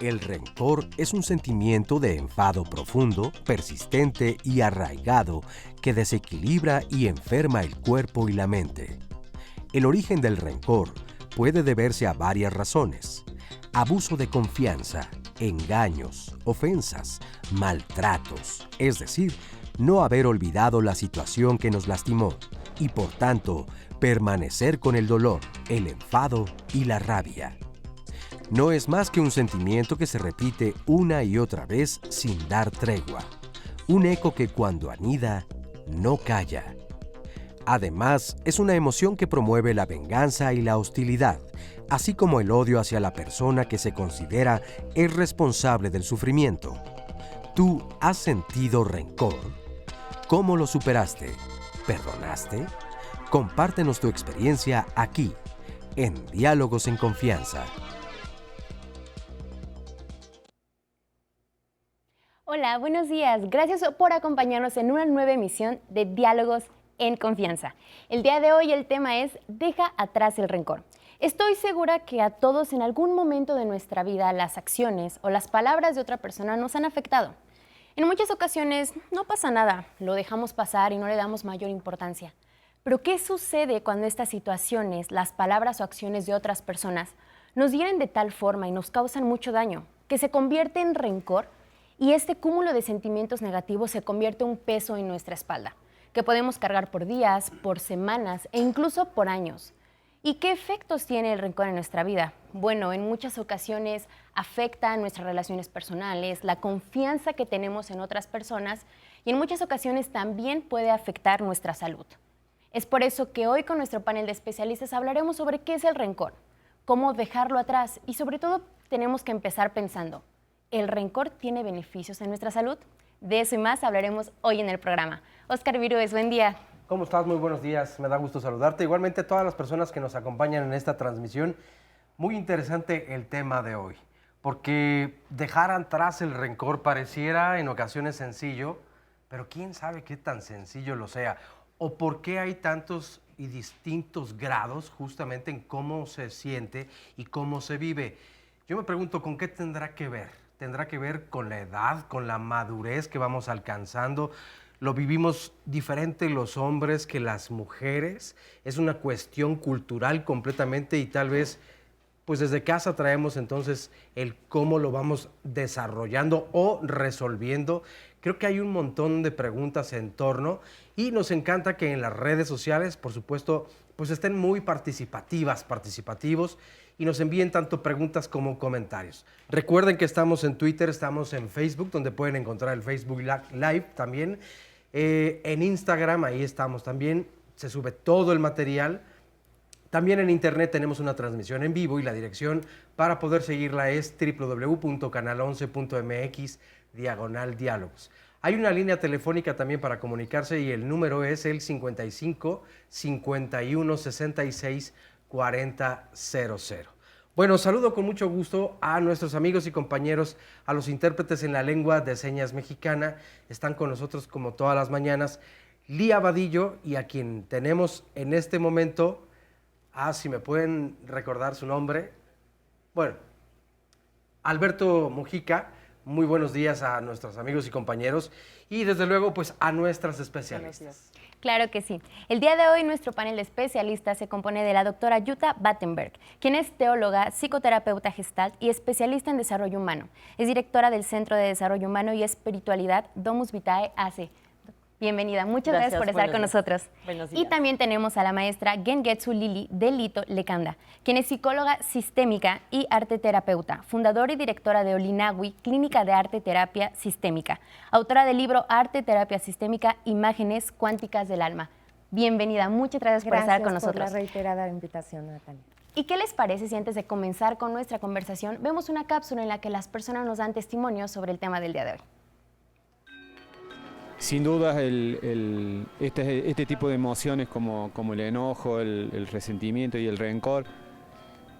El rencor es un sentimiento de enfado profundo, persistente y arraigado que desequilibra y enferma el cuerpo y la mente. El origen del rencor puede deberse a varias razones: abuso de confianza, engaños, ofensas, maltratos, es decir, no haber olvidado la situación que nos lastimó y, por tanto, permanecer con el dolor, el enfado y la rabia. No es más que un sentimiento que se repite una y otra vez sin dar tregua, un eco que cuando anida, no calla. Además, es una emoción que promueve la venganza y la hostilidad, así como el odio hacia la persona que se considera es responsable del sufrimiento. ¿Tú has sentido rencor? ¿Cómo lo superaste? ¿Perdonaste? Compártenos tu experiencia aquí, en Diálogos en Confianza. Hola, buenos días. Gracias por acompañarnos en una nueva emisión de Diálogos en Confianza. El día de hoy el tema es Deja atrás el rencor. Estoy segura que a todos en algún momento de nuestra vida las acciones o las palabras de otra persona nos han afectado. En muchas ocasiones no pasa nada, lo dejamos pasar y no le damos mayor importancia. Pero ¿qué sucede cuando estas situaciones, las palabras o acciones de otras personas, nos hieren de tal forma y nos causan mucho daño, que se convierte en rencor y este cúmulo de sentimientos negativos se convierte en un peso en nuestra espalda, que podemos cargar por días, por semanas e incluso por años? ¿Y qué efectos tiene el rencor en nuestra vida? Bueno, en muchas ocasiones afecta nuestras relaciones personales, la confianza que tenemos en otras personas y en muchas ocasiones también puede afectar nuestra salud. Es por eso que hoy con nuestro panel de especialistas hablaremos sobre qué es el rencor, cómo dejarlo atrás y sobre todo tenemos que empezar pensando, ¿el rencor tiene beneficios en nuestra salud? De eso y más hablaremos hoy en el programa. Óscar Virués, buen día. ¿Cómo estás? Muy buenos días, me da gusto saludarte. Igualmente a todas las personas que nos acompañan en esta transmisión. Muy interesante el tema de hoy, porque dejar atrás el rencor pareciera en ocasiones sencillo, pero quién sabe qué tan sencillo lo sea, o por qué hay tantos y distintos grados justamente en cómo se siente y cómo se vive. Yo me pregunto, ¿con qué tendrá que ver? ¿Tendrá que ver con la edad, con la madurez que vamos alcanzando? ¿Lo vivimos diferente los hombres que las mujeres? ¿Es una cuestión cultural completamente y tal vez pues desde casa traemos entonces el cómo lo vamos desarrollando o resolviendo? Creo que hay un montón de preguntas en torno y nos encanta que en las redes sociales, por supuesto, pues estén muy participativos y nos envíen tanto preguntas como comentarios. Recuerden que estamos en Twitter, estamos en Facebook, donde pueden encontrar el Facebook Live también. En Instagram, ahí estamos también, se sube todo el material. También en internet tenemos una transmisión en vivo y la dirección para poder seguirla es www.canal11.mx/diálogos. Hay una línea telefónica también para comunicarse y el número es el 55 51 66 4000. Bueno, saludo con mucho gusto a nuestros amigos y compañeros, a los intérpretes en la lengua de señas mexicana. Están con nosotros como todas las mañanas Lía Vadillo y a quien tenemos en este momento, si me pueden recordar su nombre, bueno, Alberto Mujica. Muy buenos días a nuestros amigos y compañeros y desde luego pues a nuestras especialistas. Claro que sí. El día de hoy nuestro panel de especialistas se compone de la doctora Jutta Battenberg, quien es teóloga, psicoterapeuta gestalt y especialista en desarrollo humano. Es directora del Centro de Desarrollo Humano y Espiritualidad Domus Vitae AC. Bienvenida, muchas gracias por estar con nosotros. Buenos días. Y también tenemos a la maestra Gengetsu Lili Delito Lecanda, quien es psicóloga sistémica y arteterapeuta, fundadora y directora de Olinawi, Clínica de Arte Terapia Sistémica, autora del libro Arte Terapia Sistémica, Imágenes Cuánticas del Alma. Bienvenida, muchas gracias por estar con nosotros. Gracias por la reiterada invitación, Natalia. ¿Y qué les parece si antes de comenzar con nuestra conversación vemos una cápsula en la que las personas nos dan testimonio sobre el tema del día de hoy? Sin duda, este tipo de emociones como el enojo, el resentimiento y el rencor,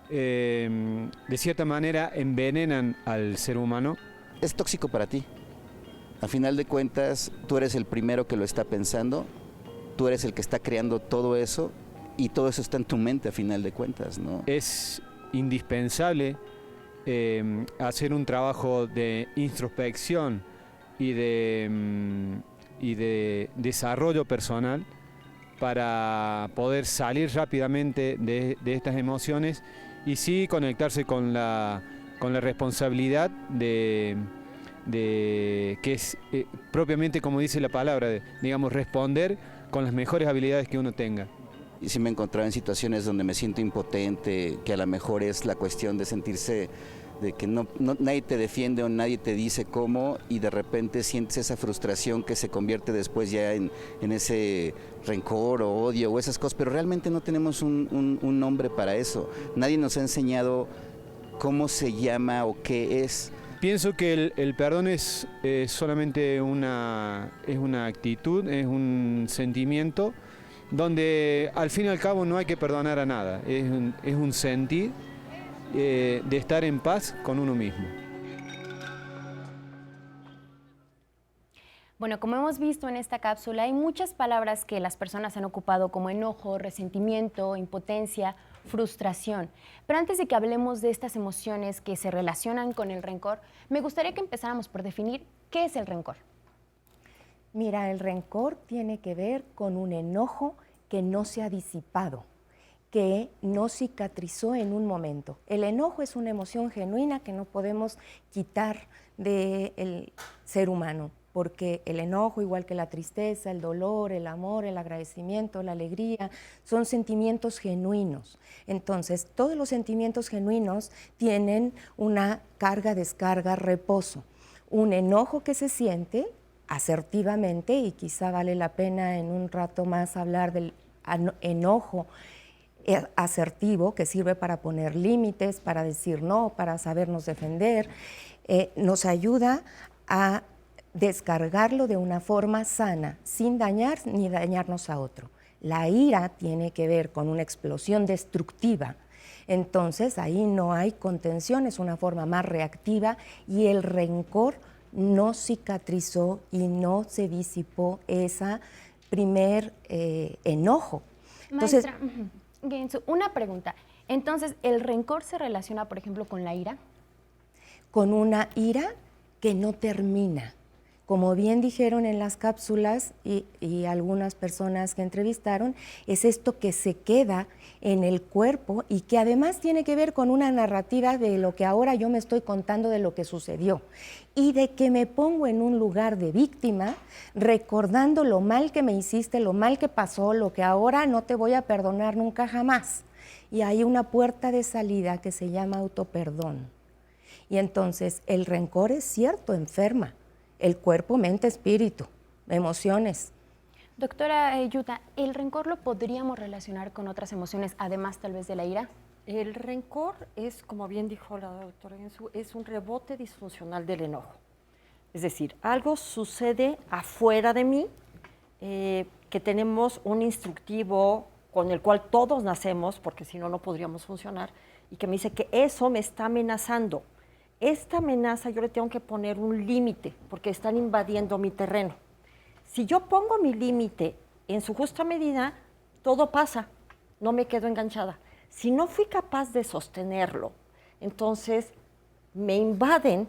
de cierta manera envenenan al ser humano. Es tóxico para ti. A final de cuentas, tú eres el primero que lo está pensando, tú eres el que está creando todo eso y todo eso está en tu mente a final de cuentas, ¿no? Es indispensable hacer un trabajo de introspección y de desarrollo personal para poder salir rápidamente de estas emociones y sí conectarse con la responsabilidad de que es propiamente como dice la palabra, digamos, responder con las mejores habilidades que uno tenga. Y sí me he encontrado en situaciones donde me siento impotente, que a lo mejor es la cuestión de sentirse de que nadie te defiende o nadie te dice cómo, y de repente sientes esa frustración que se convierte después ya en ese rencor o odio o esas cosas, pero realmente no tenemos un nombre para eso. Nadie nos ha enseñado cómo se llama o qué es. Pienso que el perdón es solamente una actitud, es un sentimiento donde al fin y al cabo no hay que perdonar a nada, es un sentir de estar en paz con uno mismo. Bueno, como hemos visto en esta cápsula, hay muchas palabras que las personas han ocupado como enojo, resentimiento, impotencia, frustración. Pero antes de que hablemos de estas emociones que se relacionan con el rencor, me gustaría que empezáramos por definir qué es el rencor. Mira, el rencor tiene que ver con un enojo que no se ha disipado, que no cicatrizó en un momento. El enojo es una emoción genuina que no podemos quitar del ser humano, porque el enojo, igual que la tristeza, el dolor, el amor, el agradecimiento, la alegría, son sentimientos genuinos. Entonces, todos los sentimientos genuinos tienen una carga, descarga, reposo. Un enojo que se siente asertivamente, y quizá vale la pena en un rato más hablar del enojo asertivo, que sirve para poner límites, para decir no, para sabernos defender, nos ayuda a descargarlo de una forma sana, sin dañar ni dañarnos a otro. La ira tiene que ver con una explosión destructiva, entonces ahí no hay contención, es una forma más reactiva, y el rencor no cicatrizó y no se disipó ese primer enojo. Entonces, Maestra, una pregunta. Entonces, ¿el rencor se relaciona, por ejemplo, con la ira? Con una ira que no termina. Como bien dijeron en las cápsulas y algunas personas que entrevistaron, es esto que se queda en el cuerpo y que además tiene que ver con una narrativa de lo que ahora yo me estoy contando de lo que sucedió y de que me pongo en un lugar de víctima recordando lo mal que me hiciste, lo mal que pasó, lo que ahora no te voy a perdonar nunca jamás. Y hay una puerta de salida que se llama autoperdón. Y entonces el rencor es cierto, enferma. El cuerpo, mente, espíritu, emociones. Doctora Yuta, ¿el rencor lo podríamos relacionar con otras emociones, además tal vez de la ira? El rencor es, como bien dijo la doctora Gensu, es un rebote disfuncional del enojo. Es decir, algo sucede afuera de mí, que tenemos un instructivo con el cual todos nacemos, porque si no, no podríamos funcionar, y que me dice que eso me está amenazando. Esta amenaza yo le tengo que poner un límite porque están invadiendo mi terreno. Si yo pongo mi límite en su justa medida, todo pasa, no me quedo enganchada. Si no fui capaz de sostenerlo, entonces me invaden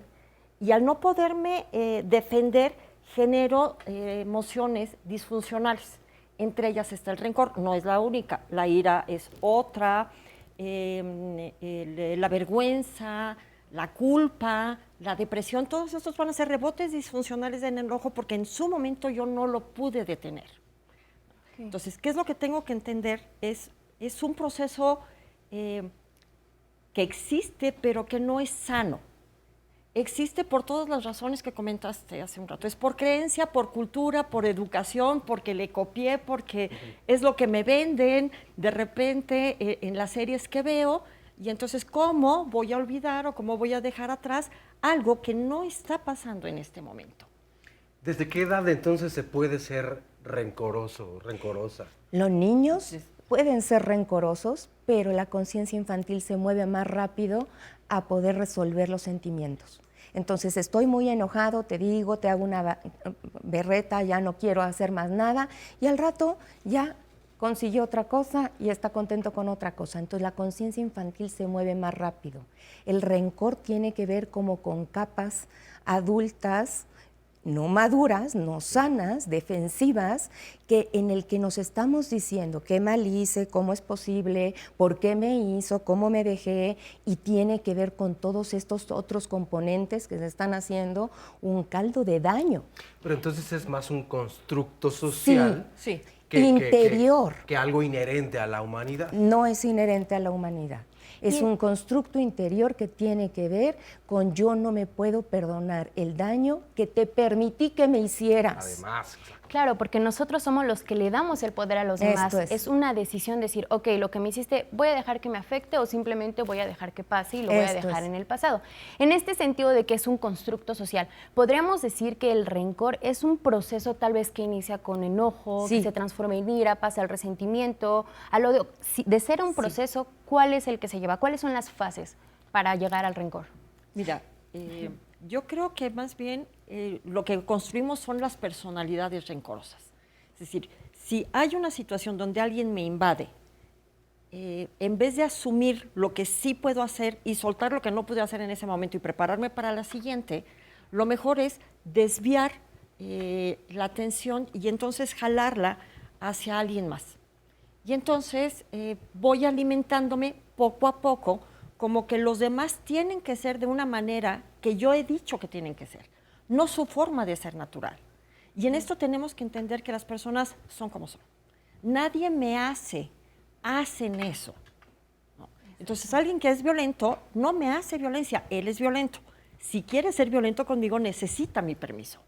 y al no poderme defender, genero emociones disfuncionales. Entre ellas está el rencor, no es la única, la ira es otra, la vergüenza, la culpa, la depresión, todos estos van a ser rebotes disfuncionales del enojo porque en su momento yo no lo pude detener. Okay. Entonces, ¿qué es lo que tengo que entender? Es un proceso que existe, pero que no es sano. Existe por todas las razones que comentaste hace un rato. Es por creencia, por cultura, por educación, porque le copié, porque es lo que me venden de repente en las series que veo. Y entonces, ¿cómo voy a olvidar o cómo voy a dejar atrás algo que no está pasando en este momento? ¿Desde qué edad entonces se puede ser rencoroso o rencorosa? Los niños pueden ser rencorosos, pero la conciencia infantil se mueve más rápido a poder resolver los sentimientos. Entonces, estoy muy enojado, te digo, te hago una berreta, ya no quiero hacer más nada, y al rato ya consiguió otra cosa y está contento con otra cosa. Entonces la conciencia infantil se mueve más rápido. El rencor tiene que ver como con capas adultas, no maduras, no sanas, defensivas, que en el que nos estamos diciendo qué mal hice, cómo es posible, por qué me hizo, cómo me dejé, y tiene que ver con todos estos otros componentes que se están haciendo un caldo de daño. Pero entonces es más un constructo social Sí. Interior. que algo inherente a la humanidad. No es inherente a la humanidad. Es un constructo interior que tiene que ver con yo no me puedo perdonar el daño que te permití que me hicieras. Además, Claro, porque nosotros somos los que le damos el poder a los demás. Esto es. Es una decisión decir, ok, lo que me hiciste, ¿voy a dejar que me afecte o simplemente voy a dejar que pase y lo voy a Esto dejar es. en el pasado? En este sentido de que es un constructo social, ¿podríamos decir que el rencor es un proceso tal vez que inicia con enojo, Sí. que se transforma en ira, pasa al resentimiento? De ser un proceso, ¿cuál es el que se lleva? ¿Cuáles son las fases para llegar al rencor? Mira, yo creo que más bien lo que construimos son las personalidades rencorosas. Es decir, si hay una situación donde alguien me invade, en vez de asumir lo que sí puedo hacer y soltar lo que no pude hacer en ese momento y prepararme para la siguiente, lo mejor es desviar la atención y entonces jalarla hacia alguien más. Y entonces voy alimentándome poco a poco, como que los demás tienen que ser de una manera que yo he dicho que tienen que ser, no su forma de ser natural. Y en esto tenemos que entender que las personas son como son. Nadie me hacen eso. ¿No? Entonces alguien que es violento no me hace violencia, él es violento. Si quiere ser violento conmigo necesita mi permiso.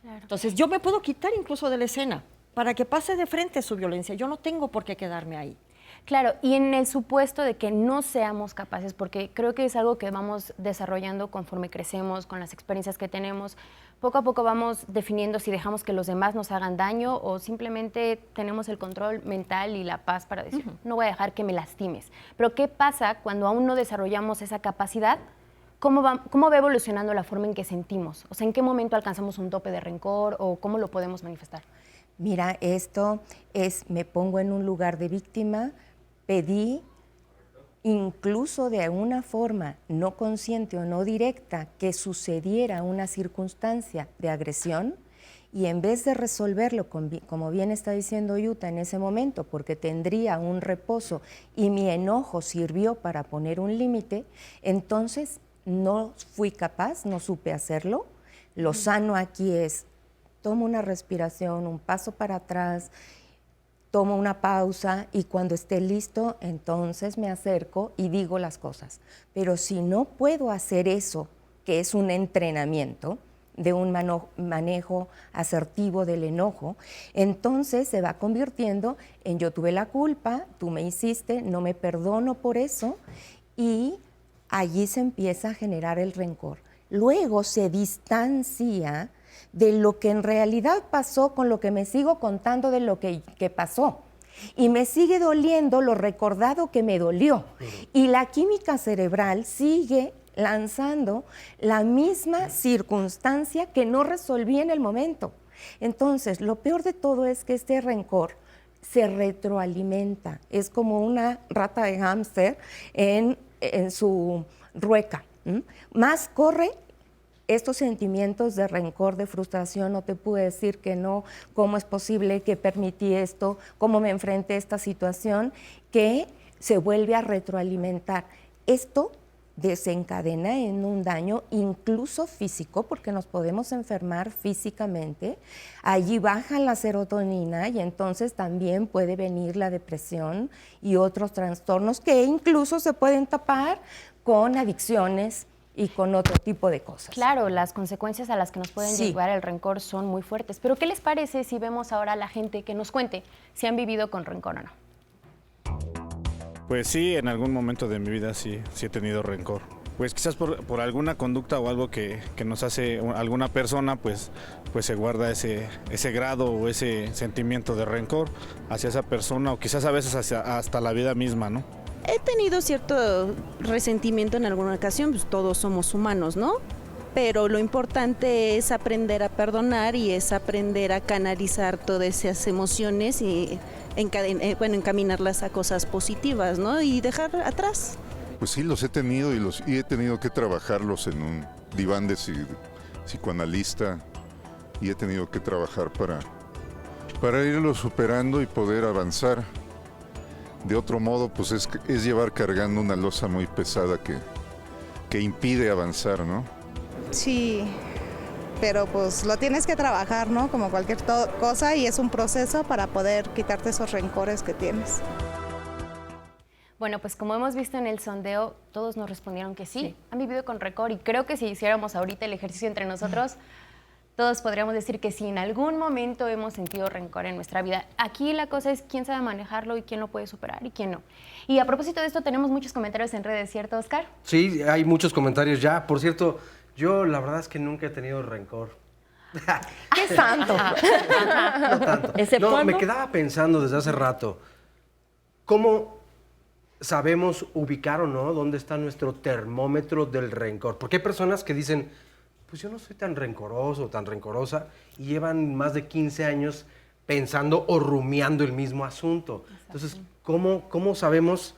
Claro. Entonces yo me puedo quitar incluso de la escena para que pase de frente su violencia. Yo no tengo por qué quedarme ahí. Claro, y en el supuesto de que no seamos capaces, porque creo que es algo que vamos desarrollando conforme crecemos, con las experiencias que tenemos, poco a poco vamos definiendo si dejamos que los demás nos hagan daño o simplemente tenemos el control mental y la paz para decir, no voy a dejar que me lastimes. Pero ¿qué pasa cuando aún no desarrollamos esa capacidad? ¿Cómo va evolucionando la forma en que sentimos? O sea, ¿en qué momento alcanzamos un tope de rencor o cómo lo podemos manifestar? Mira, esto es, me pongo en un lugar de víctima, pedí, incluso de una forma no consciente o no directa, que sucediera una circunstancia de agresión, y en vez de resolverlo, como bien está diciendo Yuta en ese momento, porque tendría un reposo y mi enojo sirvió para poner un límite, entonces no fui capaz, no supe hacerlo. Lo sano aquí es, tomo una respiración, un paso para atrás, tomo una pausa y cuando esté listo, entonces me acerco y digo las cosas. Pero si no puedo hacer eso, que es un entrenamiento de un manejo asertivo del enojo, entonces se va convirtiendo en yo tuve la culpa, tú me hiciste, no me perdono por eso, y allí se empieza a generar el rencor. Luego se distancia de lo que en realidad pasó con lo que me sigo contando de lo que pasó. Y me sigue doliendo lo recordado que me dolió. Y la química cerebral sigue lanzando la misma circunstancia que no resolví en el momento. Entonces, lo peor de todo es que este rencor se retroalimenta. Es como una rata de hámster en su rueca. Más corre, estos sentimientos de rencor, de frustración, no te pude decir que no, cómo es posible que permití esto, cómo me enfrenté a esta situación, que se vuelve a retroalimentar. Esto desencadena en un daño incluso físico, porque nos podemos enfermar físicamente. Allí baja la serotonina y entonces también puede venir la depresión y otros trastornos que incluso se pueden tapar con adicciones y con otro tipo de cosas. Claro, las consecuencias a las que nos pueden llevar el rencor son muy fuertes. Pero ¿qué les parece si vemos ahora a la gente que nos cuente si han vivido con rencor o no? Pues sí, en algún momento de mi vida sí he tenido rencor. Pues quizás por alguna conducta o algo que nos hace alguna persona, pues se guarda ese grado o ese sentimiento de rencor hacia esa persona o quizás a veces hasta la vida misma, ¿no? He tenido cierto resentimiento en alguna ocasión, pues todos somos humanos, ¿no? pero lo importante es aprender a perdonar y es aprender a canalizar todas esas emociones y encaminarlas a cosas positivas, ¿no? Y dejar atrás. Pues sí, los he tenido y he tenido que trabajarlos en un diván de psicoanalista y he tenido que trabajar para irlos superando y poder avanzar. De otro modo, pues es llevar cargando una losa muy pesada que impide avanzar, ¿no? Sí, pero pues lo tienes que trabajar, ¿no? Como cualquier cosa, y es un proceso para poder quitarte esos rencores que tienes. Bueno, pues como hemos visto en el sondeo, todos nos respondieron que sí, han vivido con rencor, y creo que si hiciéramos ahorita el ejercicio entre nosotros, todos podríamos decir que sí, en algún momento hemos sentido rencor en nuestra vida. Aquí la cosa es quién sabe manejarlo y quién lo puede superar y quién no. Y a propósito de esto, tenemos muchos comentarios en redes, ¿cierto, Oscar? Sí, hay muchos comentarios ya. Por cierto, yo la verdad es que nunca he tenido rencor. ¡Qué santo! No tanto. No, me quedaba pensando desde hace rato, ¿cómo sabemos ubicar o no dónde está nuestro termómetro del rencor? Porque hay personas que dicen, pues yo no soy tan rencoroso o tan rencorosa, y llevan más de 15 años pensando o rumiando el mismo asunto. Entonces, ¿cómo sabemos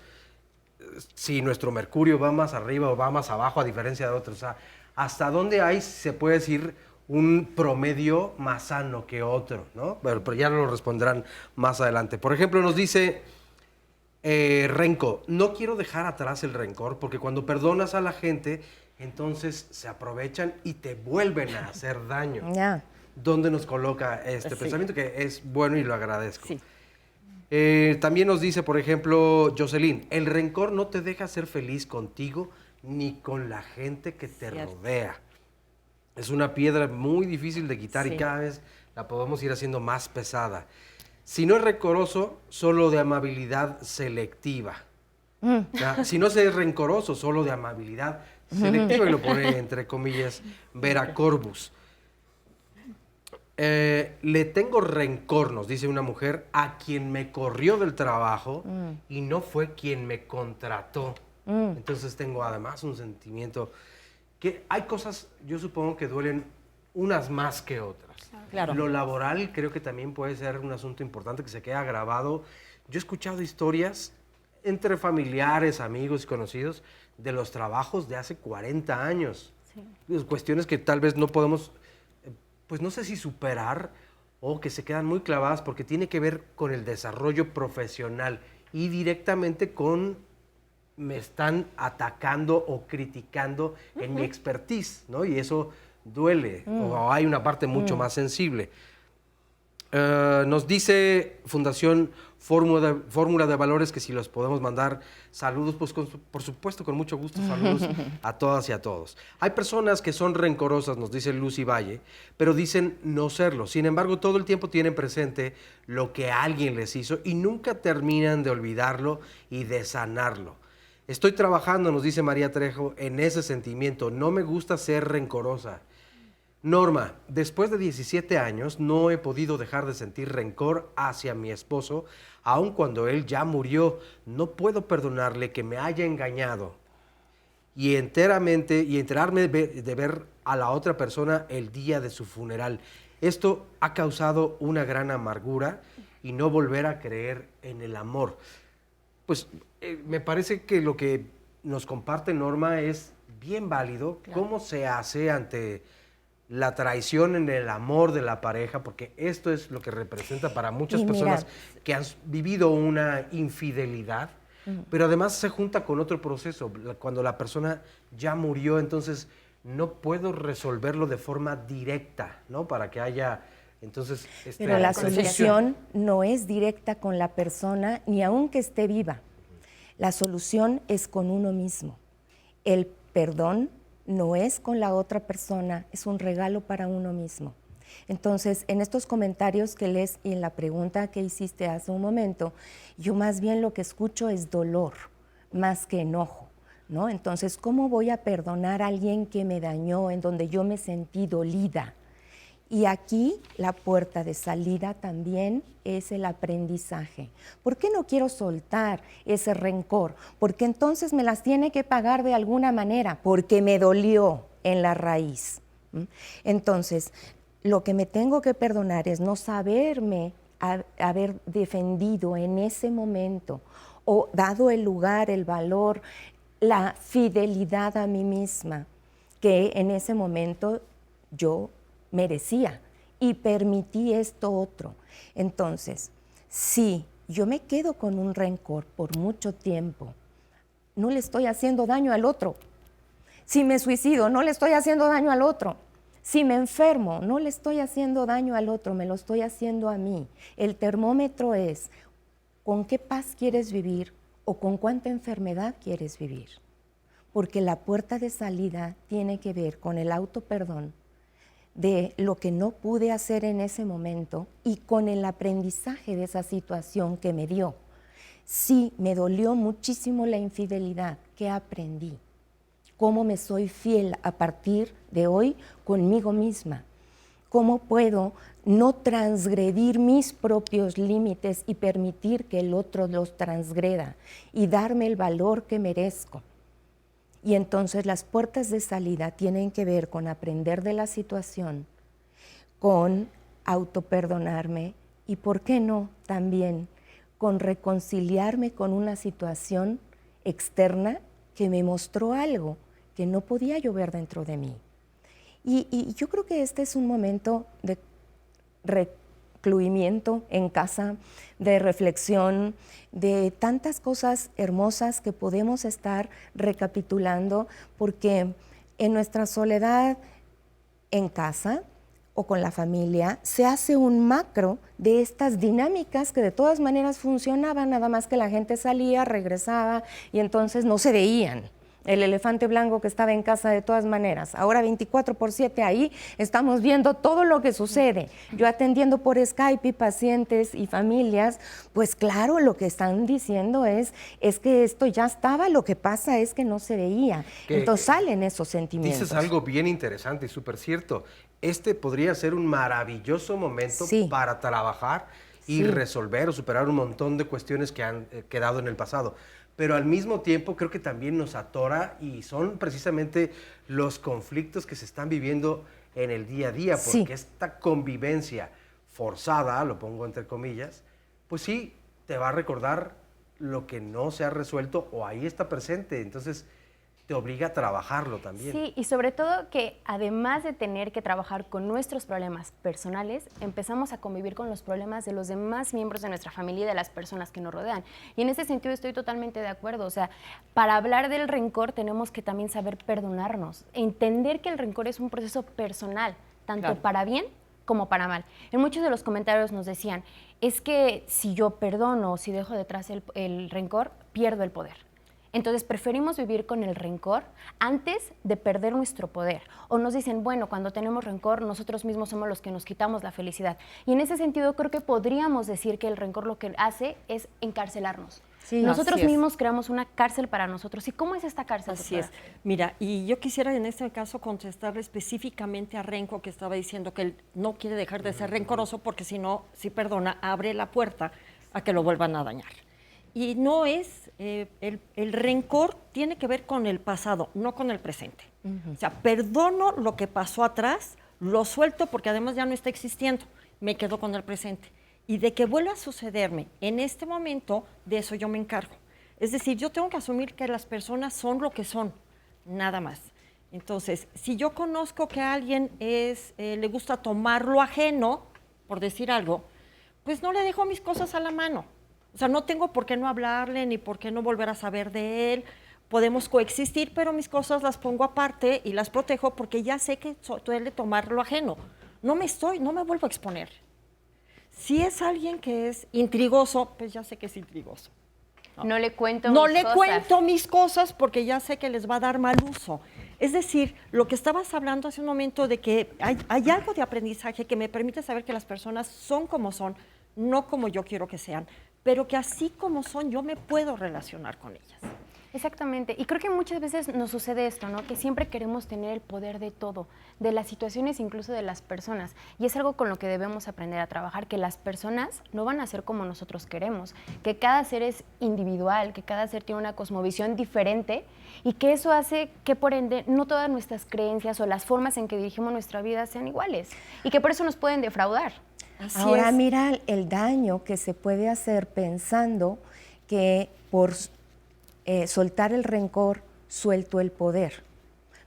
si nuestro mercurio va más arriba o va más abajo a diferencia de otros? O sea, ¿hasta dónde se puede decir un promedio más sano que otro, ¿no? Pero ya lo responderán más adelante. Por ejemplo, nos dice Renko, no quiero dejar atrás el rencor porque cuando perdonas a la gente, entonces se aprovechan y te vuelven a hacer daño. ¿Dónde nos coloca este pensamiento? Que es bueno y lo agradezco. Sí. También nos dice, por ejemplo, Jocelyn, el rencor no te deja ser feliz contigo ni con la gente que te rodea. Es una piedra muy difícil de quitar y cada vez la podemos ir haciendo más pesada. Si no es rencoroso, solo de amabilidad selectiva. Si no se es rencoroso, solo de amabilidad selectiva, y lo pone entre comillas Vera Corbus. Le tengo rencor, nos dice una mujer, a quien me corrió del trabajo y no fue quien me contrató. Entonces tengo además un sentimiento que hay cosas, yo supongo que duelen unas más que otras. Claro. Lo laboral creo que también puede ser un asunto importante que se queda grabado. Yo he escuchado historias entre familiares, amigos y conocidos de los trabajos de hace 40 años. Sí. Cuestiones que tal vez no podemos, pues no sé si superar o que se quedan muy clavadas porque tiene que ver con el desarrollo profesional y directamente con me están atacando o criticando en mi expertise, ¿no? Y eso duele, o hay una parte mucho más sensible. Nos dice Fundación Fórmula de Valores que si los podemos mandar saludos, pues por supuesto, con mucho gusto, saludos a todas y a todos. Hay personas que son rencorosas, nos dice Lucy Valle, pero dicen no serlo. Sin embargo, todo el tiempo tienen presente lo que alguien les hizo y nunca terminan de olvidarlo y de sanarlo. Estoy trabajando, nos dice María Trejo, en ese sentimiento. No me gusta ser rencorosa. Norma, después de 17 años no he podido dejar de sentir rencor hacia mi esposo, aun cuando él ya murió. No puedo perdonarle que me haya engañado y enterarme de ver a la otra persona el día de su funeral. Esto ha causado una gran amargura y no volver a creer en el amor. Pues me parece que lo que nos comparte Norma es bien válido. Claro. ¿Cómo se hace ante la traición en el amor de la pareja? Porque esto es lo que representa para muchas personas que han vivido una infidelidad, pero además se junta con otro proceso. Cuando la persona ya murió, entonces no puedo resolverlo de forma directa, ¿no? Para que haya entonces... Pero la solución no es directa con la persona, ni aunque esté viva. La solución es con uno mismo. El perdón no es con la otra persona, es un regalo para uno mismo. Entonces, en estos comentarios que lees y en la pregunta que hiciste hace un momento, yo más bien lo que escucho es dolor, más que enojo, ¿no? Entonces, ¿cómo voy a perdonar a alguien que me dañó, en donde yo me sentí dolida? Y aquí la puerta de salida también es el aprendizaje. ¿Por qué no quiero soltar ese rencor? Porque entonces me las tiene que pagar de alguna manera, porque me dolió. en la raíz. Entonces, lo que me tengo que perdonar es no saberme haber defendido en ese momento o dado el lugar, el valor, la fidelidad a mí misma que en ese momento yo merecía y permití esto otro. Entonces, si yo me quedo con un rencor por mucho tiempo, no le estoy haciendo daño al otro. Si me suicido, no le estoy haciendo daño al otro. Si me enfermo, no le estoy haciendo daño al otro, me lo estoy haciendo a mí. El termómetro es con qué paz quieres vivir o con cuánta enfermedad quieres vivir. Porque la puerta de salida tiene que ver con el autoperdón de lo que no pude hacer en ese momento y con el aprendizaje de esa situación que me dio. Sí, me dolió muchísimo la infidelidad. ¿Qué aprendí? ¿Cómo me soy fiel a partir de hoy conmigo misma? ¿Cómo puedo no transgredir mis propios límites y permitir que el otro los transgreda y darme el valor que merezco? Y entonces las puertas de salida tienen que ver con aprender de la situación, con autoperdonarme y, ¿por qué no?, también con reconciliarme con una situación externa que me mostró algo que no podía yo ver dentro de mí. Y yo creo que este es un momento de recluimiento en casa, de reflexión, de tantas cosas hermosas que podemos estar recapitulando, porque en nuestra soledad en casa o con la familia se hace un macro de estas dinámicas que de todas maneras funcionaban, nada más que la gente salía, regresaba y entonces no se veían. El elefante blanco que estaba en casa de todas maneras. Ahora 24/7 ahí estamos viendo todo lo que sucede. Yo atendiendo por Skype y pacientes y familias, pues claro, lo que están diciendo es que esto ya estaba, lo que pasa es que no se veía. Entonces salen esos sentimientos. Dices algo bien interesante y súper cierto. Este podría ser un maravilloso momento para trabajar y resolver o superar un montón de cuestiones que han quedado en el pasado. Pero al mismo tiempo creo que también nos atora y son precisamente los conflictos que se están viviendo en el día a día, porque esta convivencia forzada, lo pongo entre comillas, pues sí, te va a recordar lo que no se ha resuelto o ahí está presente, entonces te obliga a trabajarlo también. Sí, y sobre todo que además de tener que trabajar con nuestros problemas personales, empezamos a convivir con los problemas de los demás miembros de nuestra familia y de las personas que nos rodean. Y en ese sentido estoy totalmente de acuerdo. O sea, para hablar del rencor tenemos que también saber perdonarnos, entender que el rencor es un proceso personal, tanto para bien como para mal. En muchos de los comentarios nos decían, es que si yo perdono o si dejo detrás el rencor, pierdo el poder. Entonces preferimos vivir con el rencor antes de perder nuestro poder. O nos dicen, bueno, cuando tenemos rencor, nosotros mismos somos los que nos quitamos la felicidad. Y en ese sentido creo que podríamos decir que el rencor lo que hace es encarcelarnos. Sí, nosotros mismos creamos una cárcel para nosotros. ¿Y cómo es esta cárcel? Así es. Mira, y yo quisiera en este caso contestarle específicamente a Renko, que estaba diciendo que él no quiere dejar de ser rencoroso porque si no, si perdona, abre la puerta a que lo vuelvan a dañar. Y no es, el rencor tiene que ver con el pasado, no con el presente. O sea, perdono lo que pasó atrás, lo suelto porque además ya no está existiendo, me quedo con el presente. Y de que vuelva a sucederme en este momento, de eso yo me encargo. Es decir, yo tengo que asumir que las personas son lo que son, nada más. Entonces, si yo conozco que a alguien le gusta tomar lo ajeno, por decir algo, pues no le dejo mis cosas a la mano. O sea, no tengo por qué no hablarle, ni por qué no volver a saber de él. Podemos coexistir, pero mis cosas las pongo aparte y las protejo porque ya sé que suele tomar lo ajeno. No me vuelvo a exponer. Si es alguien que es intrigoso, pues ya sé que es intrigoso. No le cuento mis cosas porque ya sé que les va a dar mal uso. Es decir, lo que estabas hablando hace un momento de que hay algo de aprendizaje que me permite saber que las personas son como son, no como yo quiero que sean, pero que así como son yo me puedo relacionar con ellas. Exactamente, y creo que muchas veces nos sucede esto, ¿no? Que siempre queremos tener el poder de todo, de las situaciones, incluso de las personas, y es algo con lo que debemos aprender a trabajar, que las personas no van a ser como nosotros queremos, que cada ser es individual, que cada ser tiene una cosmovisión diferente, y que eso hace que, por ende, no todas nuestras creencias o las formas en que dirigimos nuestra vida sean iguales, y que por eso nos pueden defraudar. Ahora mira el daño que se puede hacer pensando que por soltar el rencor suelto el poder.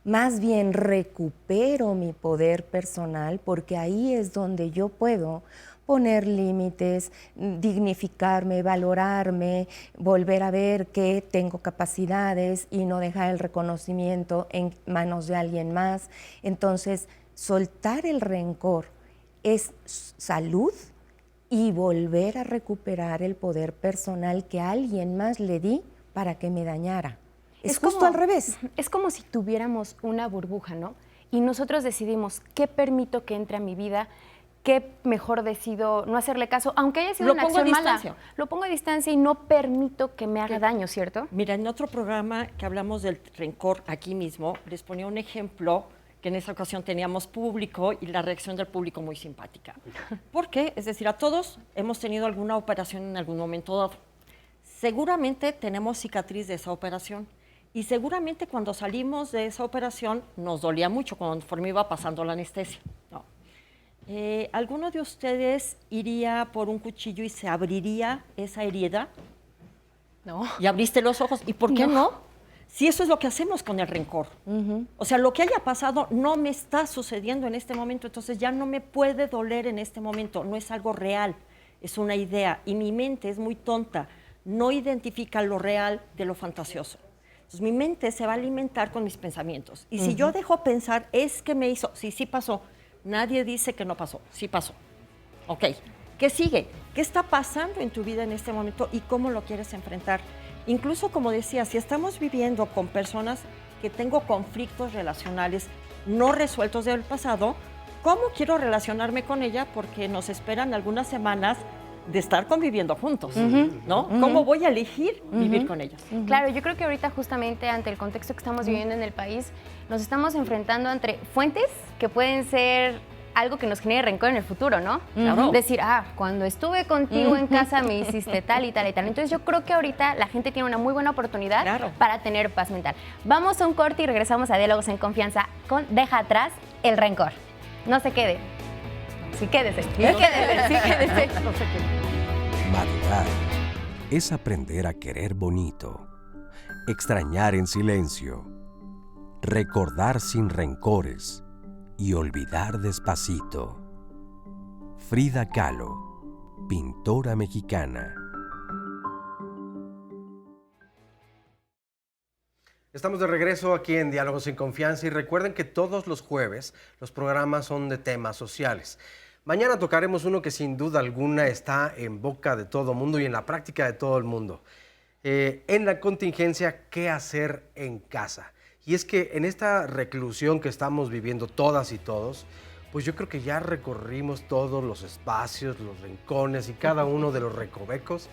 Más bien recupero mi poder personal, porque ahí es donde yo puedo poner límites, dignificarme, valorarme, volver a ver que tengo capacidades y no dejar el reconocimiento en manos de alguien más. Entonces, soltar el rencor es salud y volver a recuperar el poder personal que a alguien más le di para que me dañara. Es justo como, al revés. Es como si tuviéramos una burbuja, ¿no? Y nosotros decidimos qué permito que entre a mi vida, qué mejor decido no hacerle caso, aunque haya sido una acción mala. Lo pongo a distancia y no permito que me haga daño, ¿cierto? Mira, en otro programa que hablamos del rencor aquí mismo, les ponía un ejemplo que en esa ocasión teníamos público y la reacción del público muy simpática. ¿Por qué? Es decir, a todos hemos tenido alguna operación en algún momento dado. Seguramente tenemos cicatriz de esa operación y seguramente cuando salimos de esa operación nos dolía mucho conforme iba pasando la anestesia. ¿No? ¿Alguno de ustedes iría por un cuchillo y se abriría esa herida? No. ¿Y abriste los ojos? ¿Y por qué no? Si eso es lo que hacemos con el rencor. O sea, lo que haya pasado no me está sucediendo en este momento, entonces ya no me puede doler en este momento, no es algo real, es una idea y mi mente es muy tonta. No identifica lo real de lo fantasioso. Entonces, mi mente se va a alimentar con mis pensamientos. Y si yo dejo pensar, es que me hizo, sí pasó. Nadie dice que no pasó, sí pasó. Ok, ¿qué sigue? ¿Qué está pasando en tu vida en este momento y cómo lo quieres enfrentar? Incluso, como decía, si estamos viviendo con personas que tengo conflictos relacionales no resueltos del pasado, ¿cómo quiero relacionarme con ella? Porque nos esperan algunas semanas de estar conviviendo juntos, ¿no? ¿Cómo voy a elegir vivir con ellos? Claro, yo creo que ahorita justamente ante el contexto que estamos viviendo en el país, nos estamos enfrentando entre fuentes que pueden ser algo que nos genere rencor en el futuro, ¿no? Claro. Decir, cuando estuve contigo en casa me hiciste tal y tal y tal. Entonces yo creo que ahorita la gente tiene una muy buena oportunidad para tener paz mental. Vamos a un corte y regresamos a Diálogos en Confianza con Deja atrás el rencor. No se quede. Sí, quédese. Sí, quédese. Madurar es aprender a querer bonito, extrañar en silencio, recordar sin rencores y olvidar despacito. Frida Kahlo, pintora mexicana. Estamos de regreso aquí en Diálogos en Confianza y recuerden que todos los jueves los programas son de temas sociales. Mañana tocaremos uno que sin duda alguna está en boca de todo mundo y en la práctica de todo el mundo. En la contingencia, ¿qué hacer en casa? Y es que en esta reclusión que estamos viviendo todas y todos, pues yo creo que ya recorrimos todos los espacios, los rincones y cada uno de los recovecos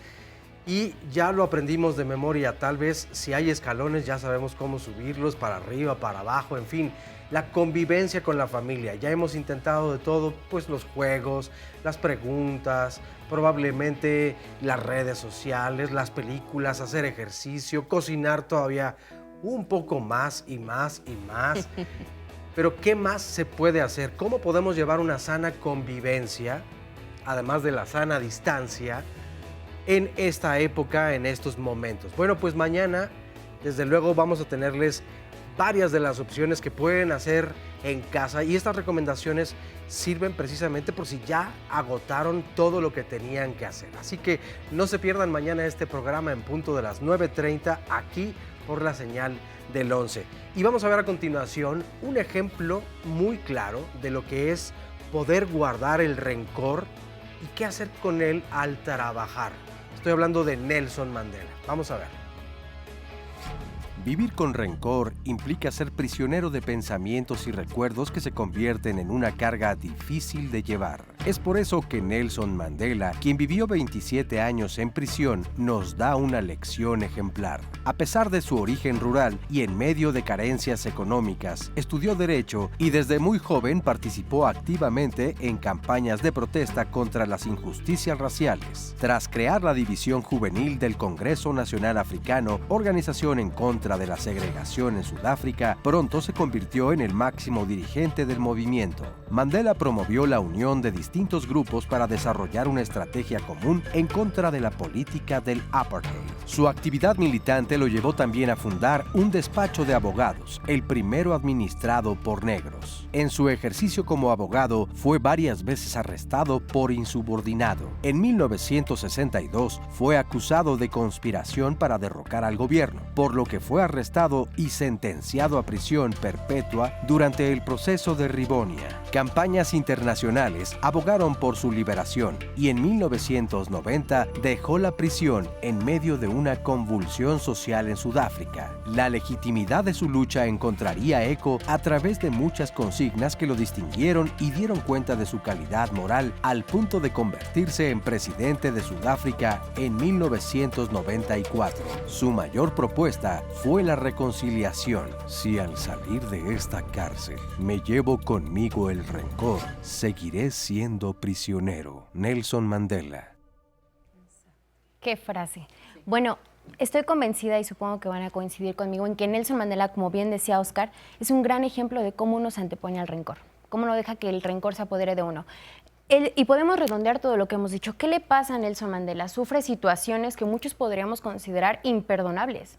y ya lo aprendimos de memoria. Tal vez si hay escalones ya sabemos cómo subirlos, para arriba, para abajo, en fin. La convivencia con la familia, ya hemos intentado de todo, pues los juegos, las preguntas, probablemente las redes sociales, las películas, hacer ejercicio, cocinar todavía un poco más y más y más. Pero ¿qué más se puede hacer? ¿Cómo podemos llevar una sana convivencia, además de la sana distancia, en esta época, en estos momentos? Bueno, pues mañana, desde luego, vamos a tenerles varias de las opciones que pueden hacer en casa y estas recomendaciones sirven precisamente por si ya agotaron todo lo que tenían que hacer. Así que no se pierdan mañana este programa en punto de las 9:30 aquí por la señal del 11. Y vamos a ver a continuación un ejemplo muy claro de lo que es poder guardar el rencor y qué hacer con él al trabajar. Estoy hablando de Nelson Mandela. Vamos a ver. Vivir con rencor implica ser prisionero de pensamientos y recuerdos que se convierten en una carga difícil de llevar. Es por eso que Nelson Mandela, quien vivió 27 años en prisión, nos da una lección ejemplar. A pesar de su origen rural y en medio de carencias económicas, estudió Derecho y desde muy joven participó activamente en campañas de protesta contra las injusticias raciales. Tras crear la División Juvenil del Congreso Nacional Africano, organización en contra de la segregación en Sudáfrica, pronto se convirtió en el máximo dirigente del movimiento. Mandela promovió la unión de distintos grupos para desarrollar una estrategia común en contra de la política del apartheid. Su actividad militante lo llevó también a fundar un despacho de abogados, el primero administrado por negros. En su ejercicio como abogado, fue varias veces arrestado por insubordinado. En 1962 fue acusado de conspiración para derrocar al gobierno, por lo que fue arrestado y sentenciado a prisión perpetua durante el proceso de Rivonia. Campañas internacionales abogaron por su liberación y en 1990 dejó la prisión en medio de una convulsión social en Sudáfrica. La legitimidad de su lucha encontraría eco a través de muchas consignas que lo distinguieron y dieron cuenta de su calidad moral al punto de convertirse en presidente de Sudáfrica en 1994. Su mayor propuesta fue la reconciliación. Si al salir de esta cárcel me llevo conmigo el rencor, seguiré siendo prisionero. Nelson Mandela. Qué frase. Bueno, estoy convencida y supongo que van a coincidir conmigo en que Nelson Mandela, como bien decía Oscar, es un gran ejemplo de cómo uno se antepone al rencor, cómo no deja que el rencor se apodere de uno. Y podemos redondear todo lo que hemos dicho. ¿Qué le pasa a Nelson Mandela? Sufre situaciones que muchos podríamos considerar imperdonables.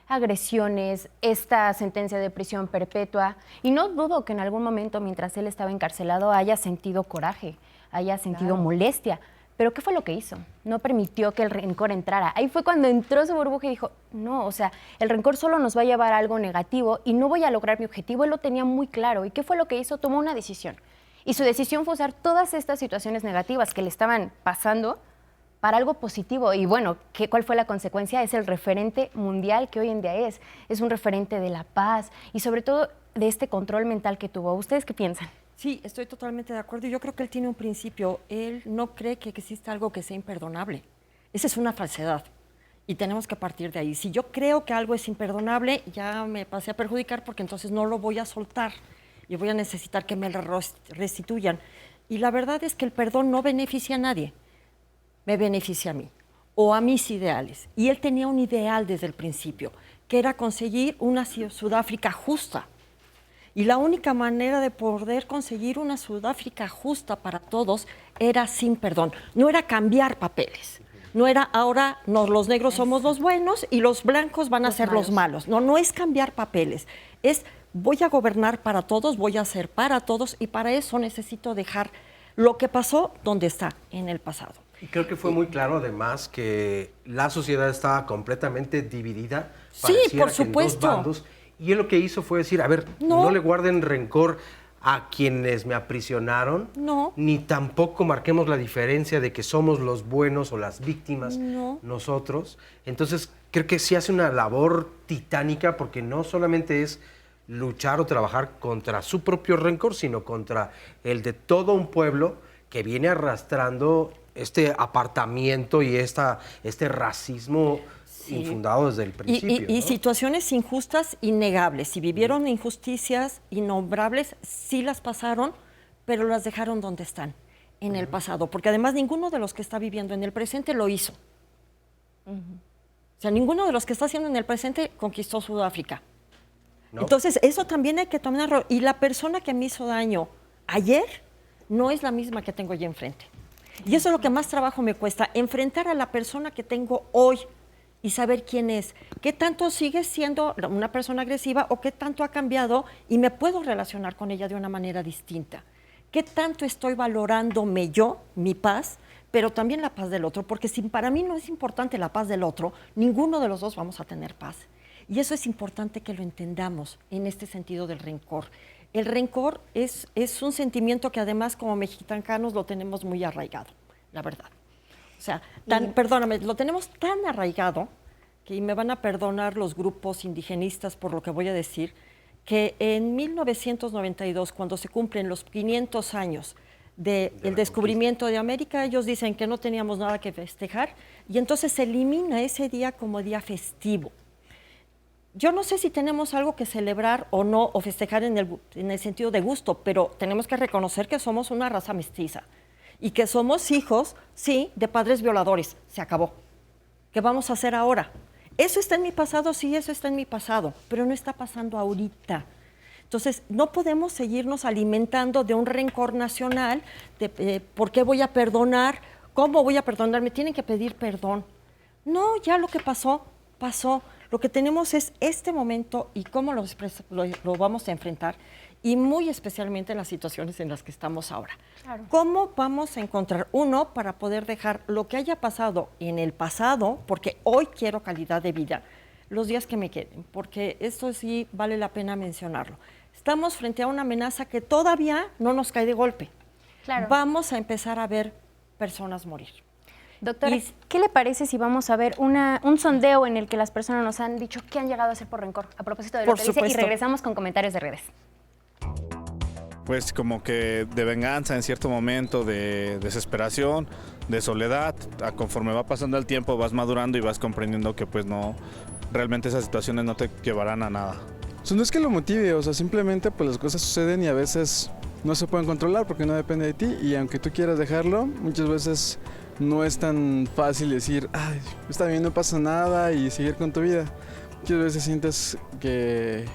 Agresiones, esta sentencia de prisión perpetua. Y no dudo que en algún momento, mientras él estaba encarcelado, haya sentido coraje, haya sentido molestia. Pero ¿qué fue lo que hizo? No permitió que el rencor entrara. Ahí fue cuando entró su burbuja y dijo, no, o sea, el rencor solo nos va a llevar a algo negativo y no voy a lograr mi objetivo. Él lo tenía muy claro. ¿Y qué fue lo que hizo? Tomó una decisión. Y su decisión fue usar todas estas situaciones negativas que le estaban pasando para algo positivo. Y bueno, ¿cuál fue la consecuencia? Es el referente mundial que hoy en día es. Es un referente de la paz y sobre todo de este control mental que tuvo. ¿Ustedes qué piensan? Sí, estoy totalmente de acuerdo. Yo creo que él tiene un principio. Él no cree que exista algo que sea imperdonable. Esa es una falsedad y tenemos que partir de ahí. Si yo creo que algo es imperdonable, ya me pasé a perjudicar porque entonces no lo voy a soltar y voy a necesitar que me lo restituyan. Y la verdad es que el perdón no beneficia a nadie, me beneficia a mí o a mis ideales. Y él tenía un ideal desde el principio, que era conseguir una Sudáfrica justa. Y la única manera de poder conseguir una Sudáfrica justa para todos era sin perdón. No era cambiar papeles. No era ahora los negros somos los buenos y los blancos van a ser los malos. No, no es cambiar papeles. Es voy a gobernar para todos, voy a hacer para todos y para eso necesito dejar lo que pasó donde está, en el pasado. Y creo que fue muy claro además que la sociedad estaba completamente dividida. Sí, por supuesto. En dos bandos. Y él lo que hizo fue decir, a ver, no le guarden rencor a quienes me aprisionaron, ni tampoco marquemos la diferencia de que somos los buenos o las víctimas nosotros. Entonces, creo que sí hace una labor titánica porque no solamente es luchar o trabajar contra su propio rencor, sino contra el de todo un pueblo que viene arrastrando este apartamiento y este racismo infundado desde el principio. Y situaciones injustas innegables. Si vivieron injusticias innombrables, sí las pasaron, pero las dejaron donde están, en el pasado. Porque además ninguno de los que está viviendo en el presente lo hizo. O sea, ninguno de los que está haciendo en el presente conquistó Sudáfrica. Entonces, eso también hay que tomarlo. Y la persona que me hizo daño ayer no es la misma que tengo allí enfrente. Y eso es lo que más trabajo me cuesta, enfrentar a la persona que tengo hoy y saber quién es, qué tanto sigue siendo una persona agresiva o qué tanto ha cambiado y me puedo relacionar con ella de una manera distinta. Qué tanto estoy valorándome yo, mi paz, pero también la paz del otro, porque si para mí no es importante la paz del otro, ninguno de los dos vamos a tener paz. Y eso es importante que lo entendamos en este sentido del rencor. El rencor es un sentimiento que además como mexicanos lo tenemos muy arraigado, la verdad. O sea, perdóname, lo tenemos tan arraigado que me van a perdonar los grupos indigenistas por lo que voy a decir, que en 1992, cuando se cumplen los 500 años del descubrimiento de América, ellos dicen que no teníamos nada que festejar y entonces se elimina ese día como día festivo. Yo no sé si tenemos algo que celebrar o no, o festejar en el sentido de gusto, pero tenemos que reconocer que somos una raza mestiza y que somos hijos, sí, de padres violadores. Se acabó. ¿Qué vamos a hacer ahora? Eso está en mi pasado, sí, eso está en mi pasado, pero no está pasando ahorita. Entonces, no podemos seguirnos alimentando de un rencor nacional, de por qué voy a perdonar, cómo voy a perdonar, me tienen que pedir perdón. No, ya lo que pasó, pasó. Lo que tenemos es este momento y cómo lo vamos a enfrentar, y muy especialmente en las situaciones en las que estamos ahora. Claro. ¿Cómo vamos a encontrar uno para poder dejar lo que haya pasado en el pasado, porque hoy quiero calidad de vida, los días que me queden, porque esto sí vale la pena mencionarlo. Estamos frente a una amenaza que todavía no nos cae de golpe. Claro. Vamos a empezar a ver personas morir. Doctora, ¿qué le parece si vamos a ver un sondeo en el que las personas nos han dicho qué han llegado a hacer por rencor, a propósito de lo que dice, y regresamos con comentarios de redes? Pues como que de venganza en cierto momento, de desesperación, de soledad. Conforme va pasando el tiempo vas madurando y vas comprendiendo que pues no, realmente esas situaciones no te llevarán a nada. O sea, no es que lo motive, o sea, simplemente pues las cosas suceden y a veces no se pueden controlar porque no depende de ti, y aunque tú quieras dejarlo, muchas veces no es tan fácil decir, ay, está bien, no pasa nada, y seguir con tu vida. Muchas veces sientes que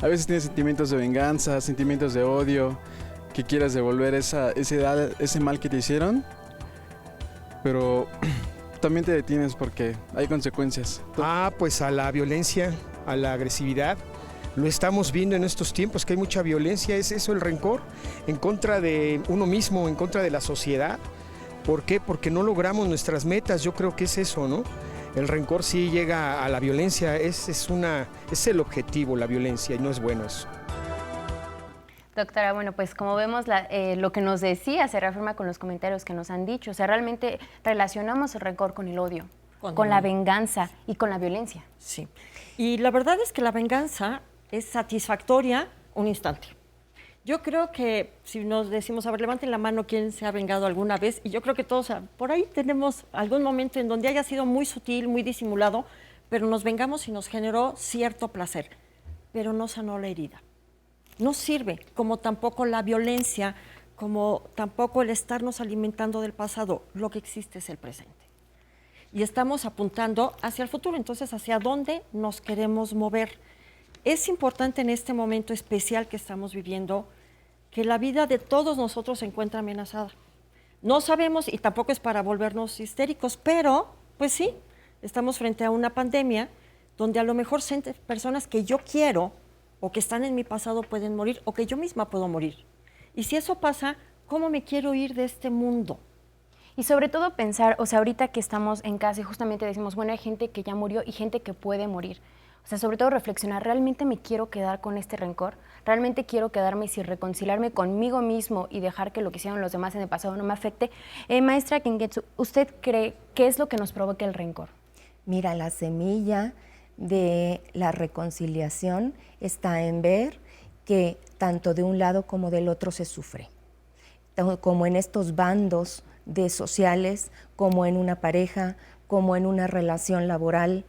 a veces tienes sentimientos de venganza, sentimientos de odio, que quieras devolver ese mal que te hicieron, pero también te detienes porque hay consecuencias. Pues a la violencia, a la agresividad. Lo estamos viendo en estos tiempos, que hay mucha violencia. ¿Es eso el rencor? En contra de uno mismo, en contra de la sociedad. ¿Por qué? Porque no logramos nuestras metas. Yo creo que es eso, ¿no? El rencor sí llega a la violencia, es el objetivo, la violencia, y no es bueno eso. Doctora, bueno, pues como vemos, lo que nos decía se reafirma con los comentarios que nos han dicho. O sea, realmente relacionamos el rencor con el odio, con la venganza y con la violencia. Sí. Y la verdad es que la venganza es satisfactoria un instante. Yo creo que si nos decimos, a ver, levanten la mano quién se ha vengado alguna vez, y yo creo que todos, por ahí tenemos algún momento en donde haya sido muy sutil, muy disimulado, pero nos vengamos y nos generó cierto placer, pero no sanó la herida. No sirve, como tampoco la violencia, como tampoco el estarnos alimentando del pasado. Lo que existe es el presente. Y estamos apuntando hacia el futuro, entonces, ¿hacia dónde nos queremos mover? Es importante en este momento especial que estamos viviendo que la vida de todos nosotros se encuentra amenazada. No sabemos, y tampoco es para volvernos histéricos, pero pues sí, estamos frente a una pandemia donde a lo mejor personas que yo quiero o que están en mi pasado pueden morir, o que yo misma puedo morir. Y si eso pasa, ¿cómo me quiero ir de este mundo? Y sobre todo pensar, o sea, ahorita que estamos en casa y justamente decimos, bueno, hay gente que ya murió y gente que puede morir. O sea, sobre todo reflexionar, ¿realmente me quiero quedar con este rencor? ¿Realmente quiero quedarme sin reconciliarme conmigo mismo y dejar que lo que hicieron los demás en el pasado no me afecte? Maestra Kengetsu, ¿usted cree qué es lo que nos provoca el rencor? Mira, la semilla de la reconciliación está en ver que tanto de un lado como del otro se sufre. Como en estos bandos de sociales, como en una pareja, como en una relación laboral.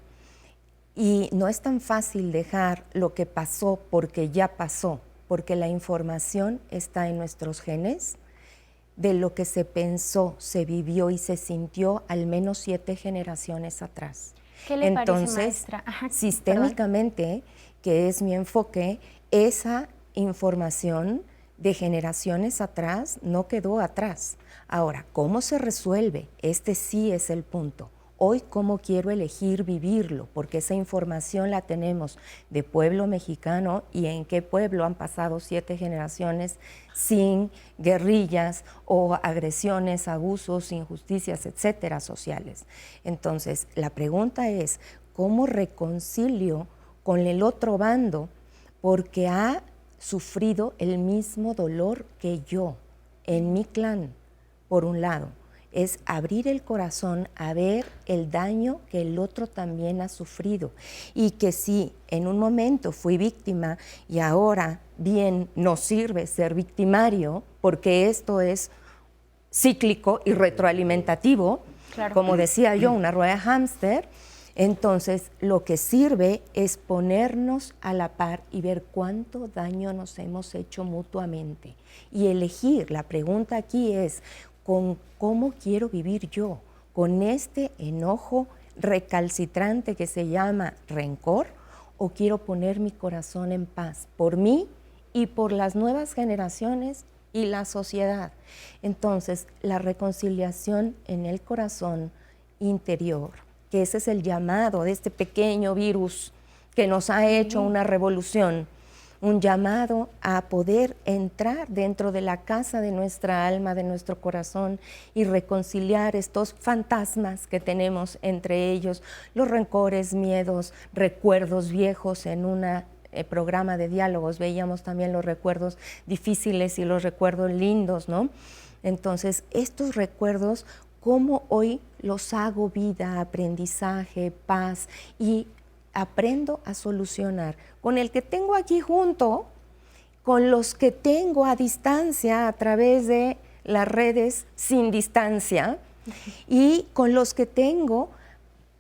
Y no es tan fácil dejar lo que pasó porque ya pasó, porque la información está en nuestros genes, de lo que se pensó, se vivió y se sintió al menos 7 generaciones atrás. ¿Qué le Entonces, parece, maestra? Ajá, sistémicamente, que es mi enfoque, esa información de generaciones atrás no quedó atrás. Ahora, ¿cómo se resuelve? Este sí es el punto. Hoy, ¿cómo quiero elegir vivirlo? Porque esa información la tenemos de pueblo mexicano, y en qué pueblo han pasado 7 generaciones sin guerrillas o agresiones, abusos, injusticias, etcétera, sociales. Entonces, la pregunta es, ¿cómo reconcilio con el otro bando? Porque ha sufrido el mismo dolor que yo, en mi clan, por un lado. es abrir el corazón a ver el daño que el otro también ha sufrido y que si en un momento fui víctima y ahora bien no sirve ser victimario, porque esto es cíclico y retroalimentativo, Claro. como decía yo, una rueda de hámster. Entonces, lo que sirve es ponernos a la par y ver cuánto daño nos hemos hecho mutuamente. Y elegir, la pregunta aquí es, ¿con cómo quiero vivir yo? ¿Con este enojo recalcitrante que se llama rencor? ¿O quiero poner mi corazón en paz por mí y por las nuevas generaciones y la sociedad? Entonces, la reconciliación en el corazón interior, que ese es el llamado de este pequeño virus que nos ha hecho una revolución, un llamado a poder entrar dentro de la casa de nuestra alma, de nuestro corazón y reconciliar estos fantasmas que tenemos entre ellos, los rencores, miedos, recuerdos viejos. En un programa de diálogos veíamos también los recuerdos difíciles y los recuerdos lindos, ¿no? Entonces, estos recuerdos, cómo hoy los hago vida, aprendizaje, paz, y aprendo a solucionar con el que tengo aquí junto, con los que tengo a distancia a través de las redes sin distancia y con los que tengo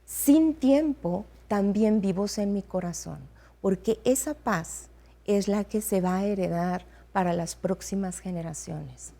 sin tiempo también vivos en mi corazón, porque esa paz es la que se va a heredar para las próximas generaciones.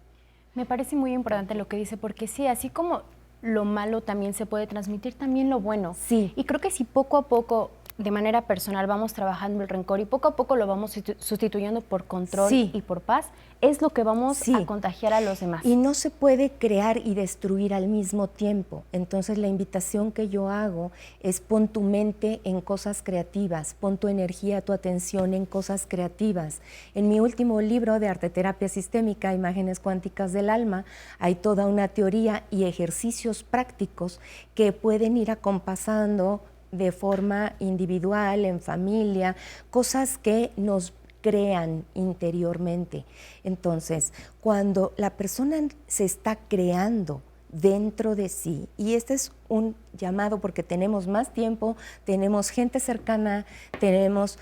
Me parece muy importante lo que dice, porque sí, así como lo malo también se puede transmitir, también lo bueno. Sí. Y creo que si poco a poco, de manera personal, vamos trabajando el rencor y poco a poco lo vamos sustituyendo por control y por paz, es lo que vamos a contagiar a los demás. Y no se puede crear y destruir al mismo tiempo. Entonces la invitación que yo hago es pon tu mente en cosas creativas, pon tu energía, tu atención en cosas creativas. En mi último libro de Arteterapia Sistémica, Imágenes Cuánticas del Alma, hay toda una teoría y ejercicios prácticos que pueden ir acompasando de forma individual, en familia, cosas que nos crean interiormente. Entonces, cuando la persona se está creando dentro de sí, y este es un llamado porque tenemos más tiempo, tenemos gente cercana, tenemos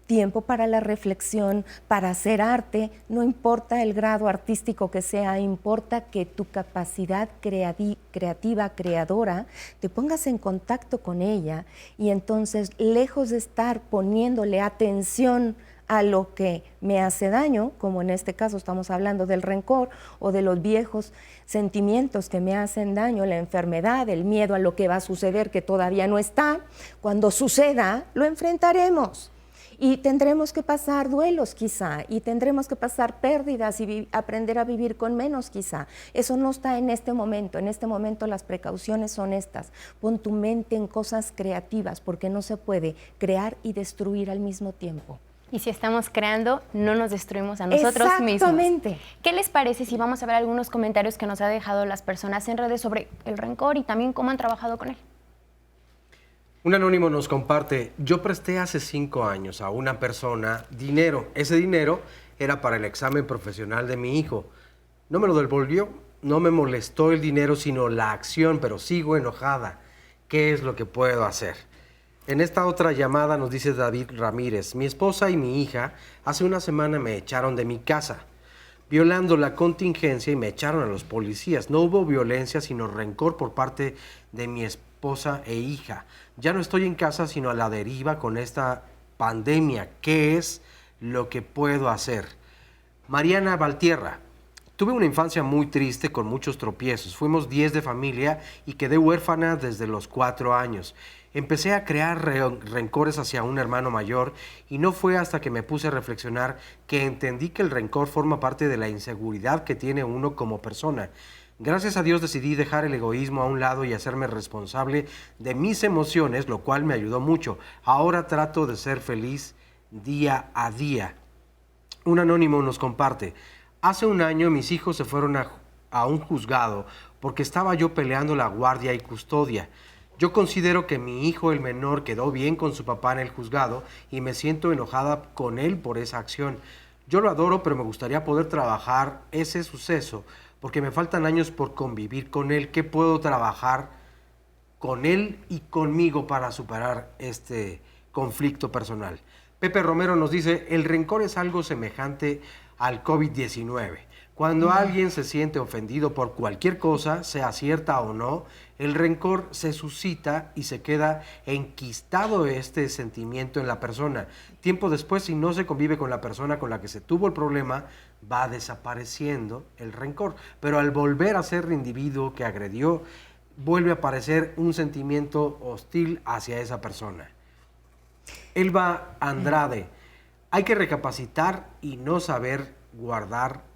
tiempo para la reflexión, para hacer arte, no importa el grado artístico que sea, importa que tu capacidad creativa, creadora, te pongas en contacto con ella y entonces, lejos de estar poniéndole atención a lo que me hace daño, como en este caso estamos hablando del rencor o de los viejos sentimientos que me hacen daño, la enfermedad, el miedo a lo que va a suceder que todavía no está, cuando suceda lo enfrentaremos. Y tendremos que pasar duelos quizá, y tendremos que pasar pérdidas y aprender a vivir con menos quizá. Eso no está en este momento las precauciones son estas. Pon tu mente en cosas creativas porque no se puede crear y destruir al mismo tiempo. Y si estamos creando, no nos destruimos a nosotros mismos. Exactamente. ¿Qué les parece si vamos a ver algunos comentarios que nos ha dejado las personas en redes sobre el rencor y también cómo han trabajado con él? Un anónimo nos comparte, yo presté hace 5 años a una persona dinero. Ese dinero era para el examen profesional de mi hijo. No me lo devolvió, no me molestó el dinero, sino la acción, pero sigo enojada. ¿Qué es lo que puedo hacer? En esta otra llamada nos dice David Ramírez, mi esposa y mi hija hace una semana me echaron de mi casa, violando la contingencia y me echaron a los policías. No hubo violencia, sino rencor por parte de mi esposa e hija. Ya no estoy en casa, sino a la deriva con esta pandemia. ¿Qué es lo que puedo hacer? Mariana Valtierra, tuve una infancia muy triste con muchos tropiezos. Fuimos 10 de familia y quedé huérfana desde los 4 años. Empecé a crear rencores hacia un hermano mayor y no fue hasta que me puse a reflexionar que entendí que el rencor forma parte de la inseguridad que tiene uno como persona. Gracias a Dios decidí dejar el egoísmo a un lado y hacerme responsable de mis emociones, lo cual me ayudó mucho. Ahora trato de ser feliz día a día. Un anónimo nos comparte, hace un año mis hijos se fueron a un juzgado porque estaba yo peleando la guardia y custodia. Yo considero que mi hijo, el menor, quedó bien con su papá en el juzgado y me siento enojada con él por esa acción. Yo lo adoro, pero me gustaría poder trabajar ese suceso porque me faltan años por convivir con él. ¿Qué puedo trabajar con él y conmigo para superar este conflicto personal? Pepe Romero nos dice, el rencor es algo semejante al COVID-19. Cuando alguien se siente ofendido por cualquier cosa, sea cierta o no, el rencor se suscita y se queda enquistado este sentimiento en la persona. Tiempo después, si no se convive con la persona con la que se tuvo el problema, va desapareciendo el rencor. Pero al volver a ser el individuo que agredió, vuelve a aparecer un sentimiento hostil hacia esa persona. Elba Andrade, hay que recapacitar y no saber guardar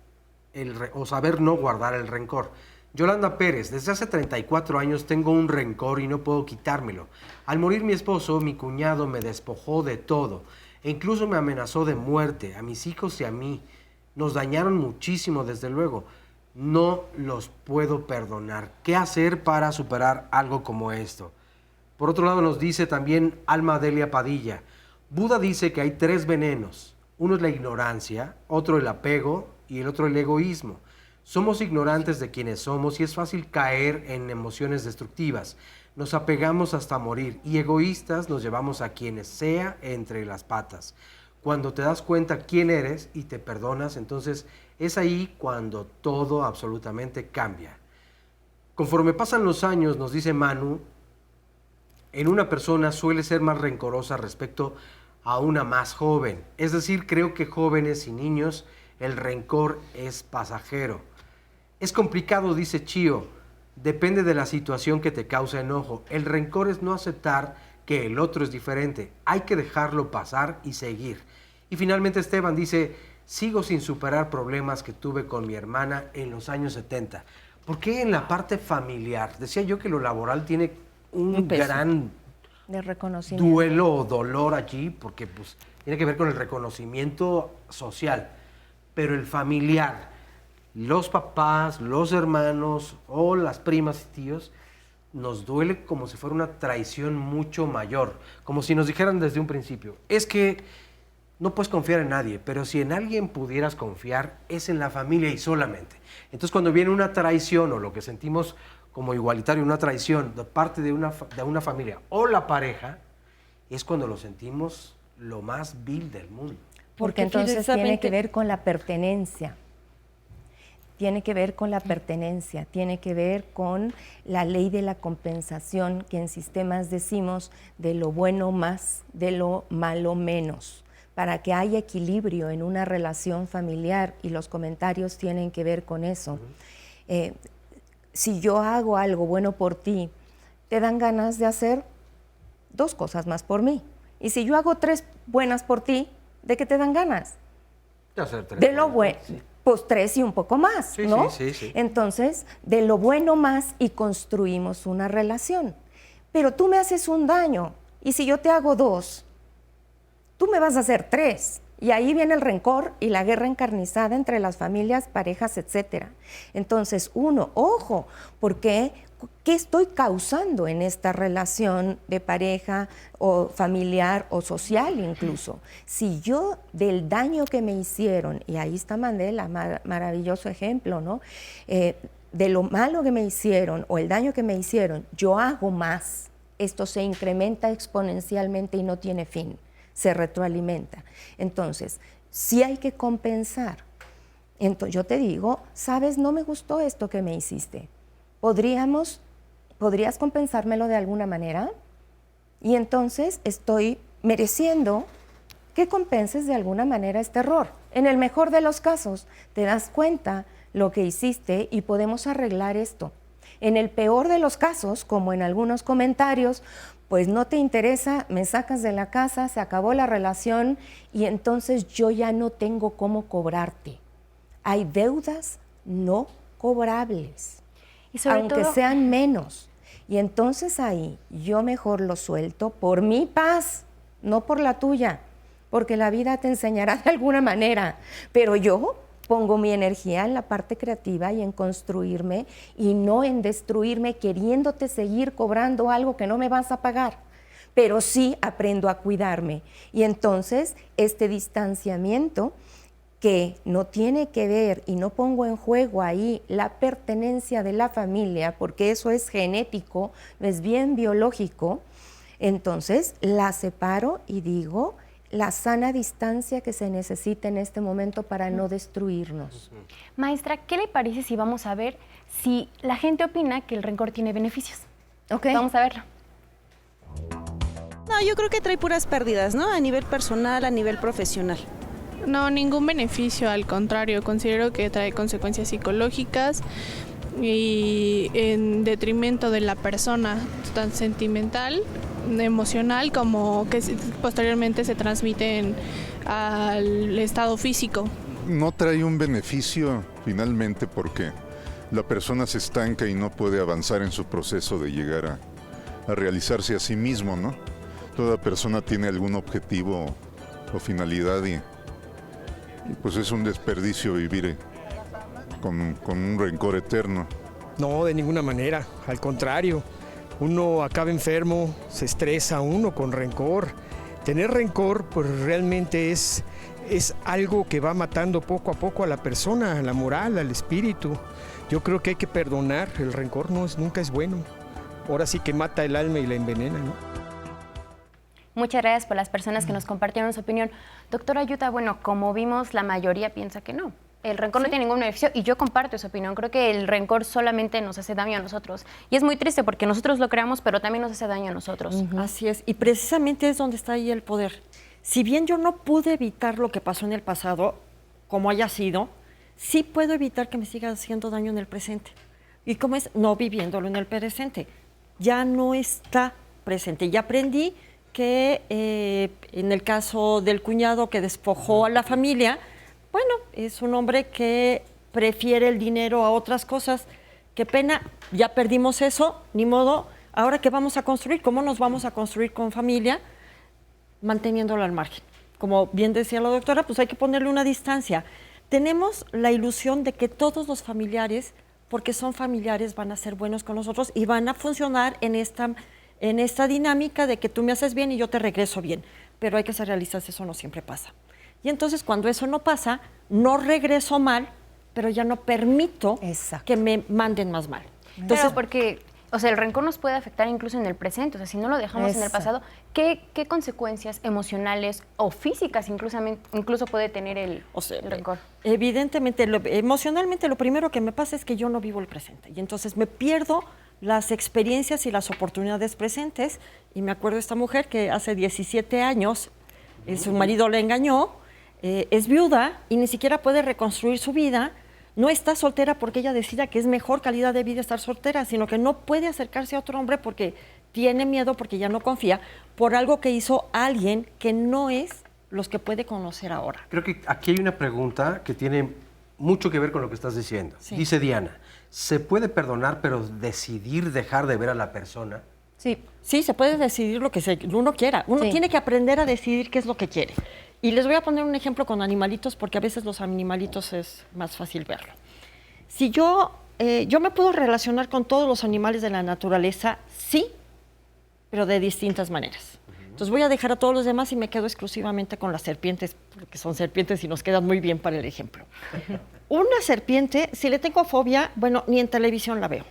saber no guardar el rencor. Yolanda Pérez, desde hace 34 años tengo un rencor y no puedo quitármelo. Al morir mi esposo, mi cuñado me despojó de todo e incluso me amenazó de muerte, a mis hijos y a mí. Nos dañaron muchísimo, desde luego. No los puedo perdonar. ¿Qué hacer para superar algo como esto? Por otro lado nos dice también Alma Delia Padilla, Buda dice que hay 3 venenos. Uno es la ignorancia, otro el apego y el otro el egoísmo. Somos ignorantes de quienes somos y es fácil caer en emociones destructivas. Nos apegamos hasta morir y egoístas nos llevamos a quienes sea entre las patas. Cuando te das cuenta quién eres y te perdonas, entonces es ahí cuando todo absolutamente cambia. Conforme pasan los años, nos dice Manu, en una persona suele ser más rencorosa respecto a una más joven. Es decir, creo que jóvenes y niños, el rencor es pasajero. Es complicado, dice Chío, depende de la situación que te causa enojo. El rencor es no aceptar que el otro es diferente. Hay que dejarlo pasar y seguir. Y finalmente Esteban dice, sigo sin superar problemas que tuve con mi hermana en los años 70. ¿Por qué en la parte familiar? Decía yo que lo laboral tiene un gran de reconocimiento, duelo o dolor allí, porque pues tiene que ver con el reconocimiento social. Pero el familiar, los papás, los hermanos o las primas y tíos, nos duele como si fuera una traición mucho mayor, como si nos dijeran desde un principio, es que no puedes confiar en nadie, pero si en alguien pudieras confiar, es en la familia y solamente. Entonces cuando viene una traición o lo que sentimos como igualitario, una traición de parte de una familia o la pareja, es cuando lo sentimos lo más vil del mundo. Porque entonces tiene que ver con la pertenencia. Tiene que ver con la pertenencia, tiene que ver con la ley de la compensación, que en sistemas decimos de lo bueno más, de lo malo menos, para que haya equilibrio en una relación familiar, y los comentarios tienen que ver con eso. Si yo hago algo bueno por ti, te dan ganas de hacer 2 cosas más por mí. Y si yo hago 3 buenas por ti, ¿de qué te dan ganas? De hacer 3. De lo bueno. Sí. Pues 3 y un poco más, sí, ¿no? Sí. Entonces, de lo bueno más y construimos una relación. Pero tú me haces un daño y si yo te hago 2, tú me vas a hacer 3. Y ahí viene el rencor y la guerra encarnizada entre las familias, parejas, etcétera. Entonces, ojo, porque ¿qué estoy causando en esta relación de pareja o familiar o social incluso? Si yo del daño que me hicieron, y ahí está Mandela, maravilloso ejemplo, ¿no? De lo malo que me hicieron o el daño que me hicieron, yo hago más. Esto se incrementa exponencialmente y no tiene fin, se retroalimenta. Entonces, sí hay que compensar. Entonces, yo te digo, ¿sabes? No me gustó esto que me hiciste. ¿Podrías compensármelo de alguna manera? Y entonces estoy mereciendo que compenses de alguna manera este error. En el mejor de los casos, te das cuenta lo que hiciste y podemos arreglar esto. En el peor de los casos, como en algunos comentarios, pues no te interesa, me sacas de la casa, se acabó la relación y entonces yo ya no tengo cómo cobrarte. Hay deudas no cobrables. Y aunque sean menos. Y entonces ahí yo mejor lo suelto por mi paz, no por la tuya, porque la vida te enseñará de alguna manera. Pero yo pongo mi energía en la parte creativa y en construirme y no en destruirme queriéndote seguir cobrando algo que no me vas a pagar. Pero sí aprendo a cuidarme. Y entonces este distanciamiento que no tiene que ver y no pongo en juego ahí la pertenencia de la familia, porque eso es genético, no es bien biológico, entonces la separo y digo la sana distancia que se necesita en este momento para no destruirnos. Maestra, ¿qué le parece si vamos a ver si la gente opina que el rencor tiene beneficios? Okay. Vamos a verlo. No, yo creo que trae puras pérdidas, ¿no? A nivel personal, a nivel profesional. No, ningún beneficio, al contrario, considero que trae consecuencias psicológicas y en detrimento de la persona, tan sentimental, emocional, como que posteriormente se transmiten al estado físico. No trae un beneficio finalmente porque la persona se estanca y no puede avanzar en su proceso de llegar a realizarse a sí mismo, ¿no? Toda persona tiene algún objetivo o finalidad y pues es un desperdicio vivir con un rencor eterno. No, de ninguna manera, al contrario. Uno acaba enfermo, se estresa uno con rencor. Tener rencor pues realmente es algo que va matando poco a poco a la persona, a la moral, al espíritu. Yo creo que hay que perdonar, el rencor nunca es bueno. Ahora sí que mata el alma y la envenena, ¿no? Muchas gracias por las personas que nos compartieron su opinión. Doctora Yuta, bueno, como vimos, la mayoría piensa que no. El rencor no tiene ningún beneficio y yo comparto esa opinión. Creo que el rencor solamente nos hace daño a nosotros. Y es muy triste porque nosotros lo creamos, pero también nos hace daño a nosotros. Así es. Y precisamente es donde está ahí el poder. Si bien yo no pude evitar lo que pasó en el pasado, como haya sido, sí puedo evitar que me siga haciendo daño en el presente. ¿Y cómo es? No viviéndolo en el presente. Ya no está presente. Ya aprendí que en el caso del cuñado que despojó a la familia, bueno, es un hombre que prefiere el dinero a otras cosas. Qué pena, ya perdimos eso, ni modo. Ahora, ¿qué vamos a construir? ¿Cómo nos vamos a construir con familia? Manteniéndolo al margen. Como bien decía la doctora, pues hay que ponerle una distancia. Tenemos la ilusión de que todos los familiares, porque son familiares, van a ser buenos con nosotros y van a funcionar en esta dinámica de que tú me haces bien y yo te regreso bien. Pero hay que ser realistas, eso no siempre pasa. Y entonces cuando eso no pasa, no regreso mal, pero ya no permito que me manden más mal. Entonces, porque, o sea, el rencor nos puede afectar incluso en el presente. O sea, si no lo dejamos en el pasado, ¿qué consecuencias emocionales o físicas incluso puede tener el rencor? Evidentemente, emocionalmente lo primero que me pasa es que yo no vivo el presente. Y entonces me pierdo las experiencias y las oportunidades presentes. Y me acuerdo de esta mujer que hace 17 años su marido la engañó, es viuda y ni siquiera puede reconstruir su vida. No está soltera porque ella decida que es mejor calidad de vida estar soltera, sino que no puede acercarse a otro hombre porque tiene miedo, porque ya no confía, por algo que hizo alguien que no es los que puede conocer ahora. Creo que aquí hay una pregunta que tiene mucho que ver con lo que estás diciendo. Sí. Dice Diana, ¿se puede perdonar pero decidir dejar de ver a la persona? Sí, se puede decidir lo que uno quiera. Uno tiene que aprender a decidir qué es lo que quiere. Y les voy a poner un ejemplo con animalitos, porque a veces los animalitos es más fácil verlo. Si yo me puedo relacionar con todos los animales de la naturaleza, sí, pero de distintas maneras. Entonces voy a dejar a todos los demás y me quedo exclusivamente con las serpientes, porque son serpientes y nos quedan muy bien para el ejemplo. Una serpiente, si le tengo fobia, bueno, ni en televisión la veo.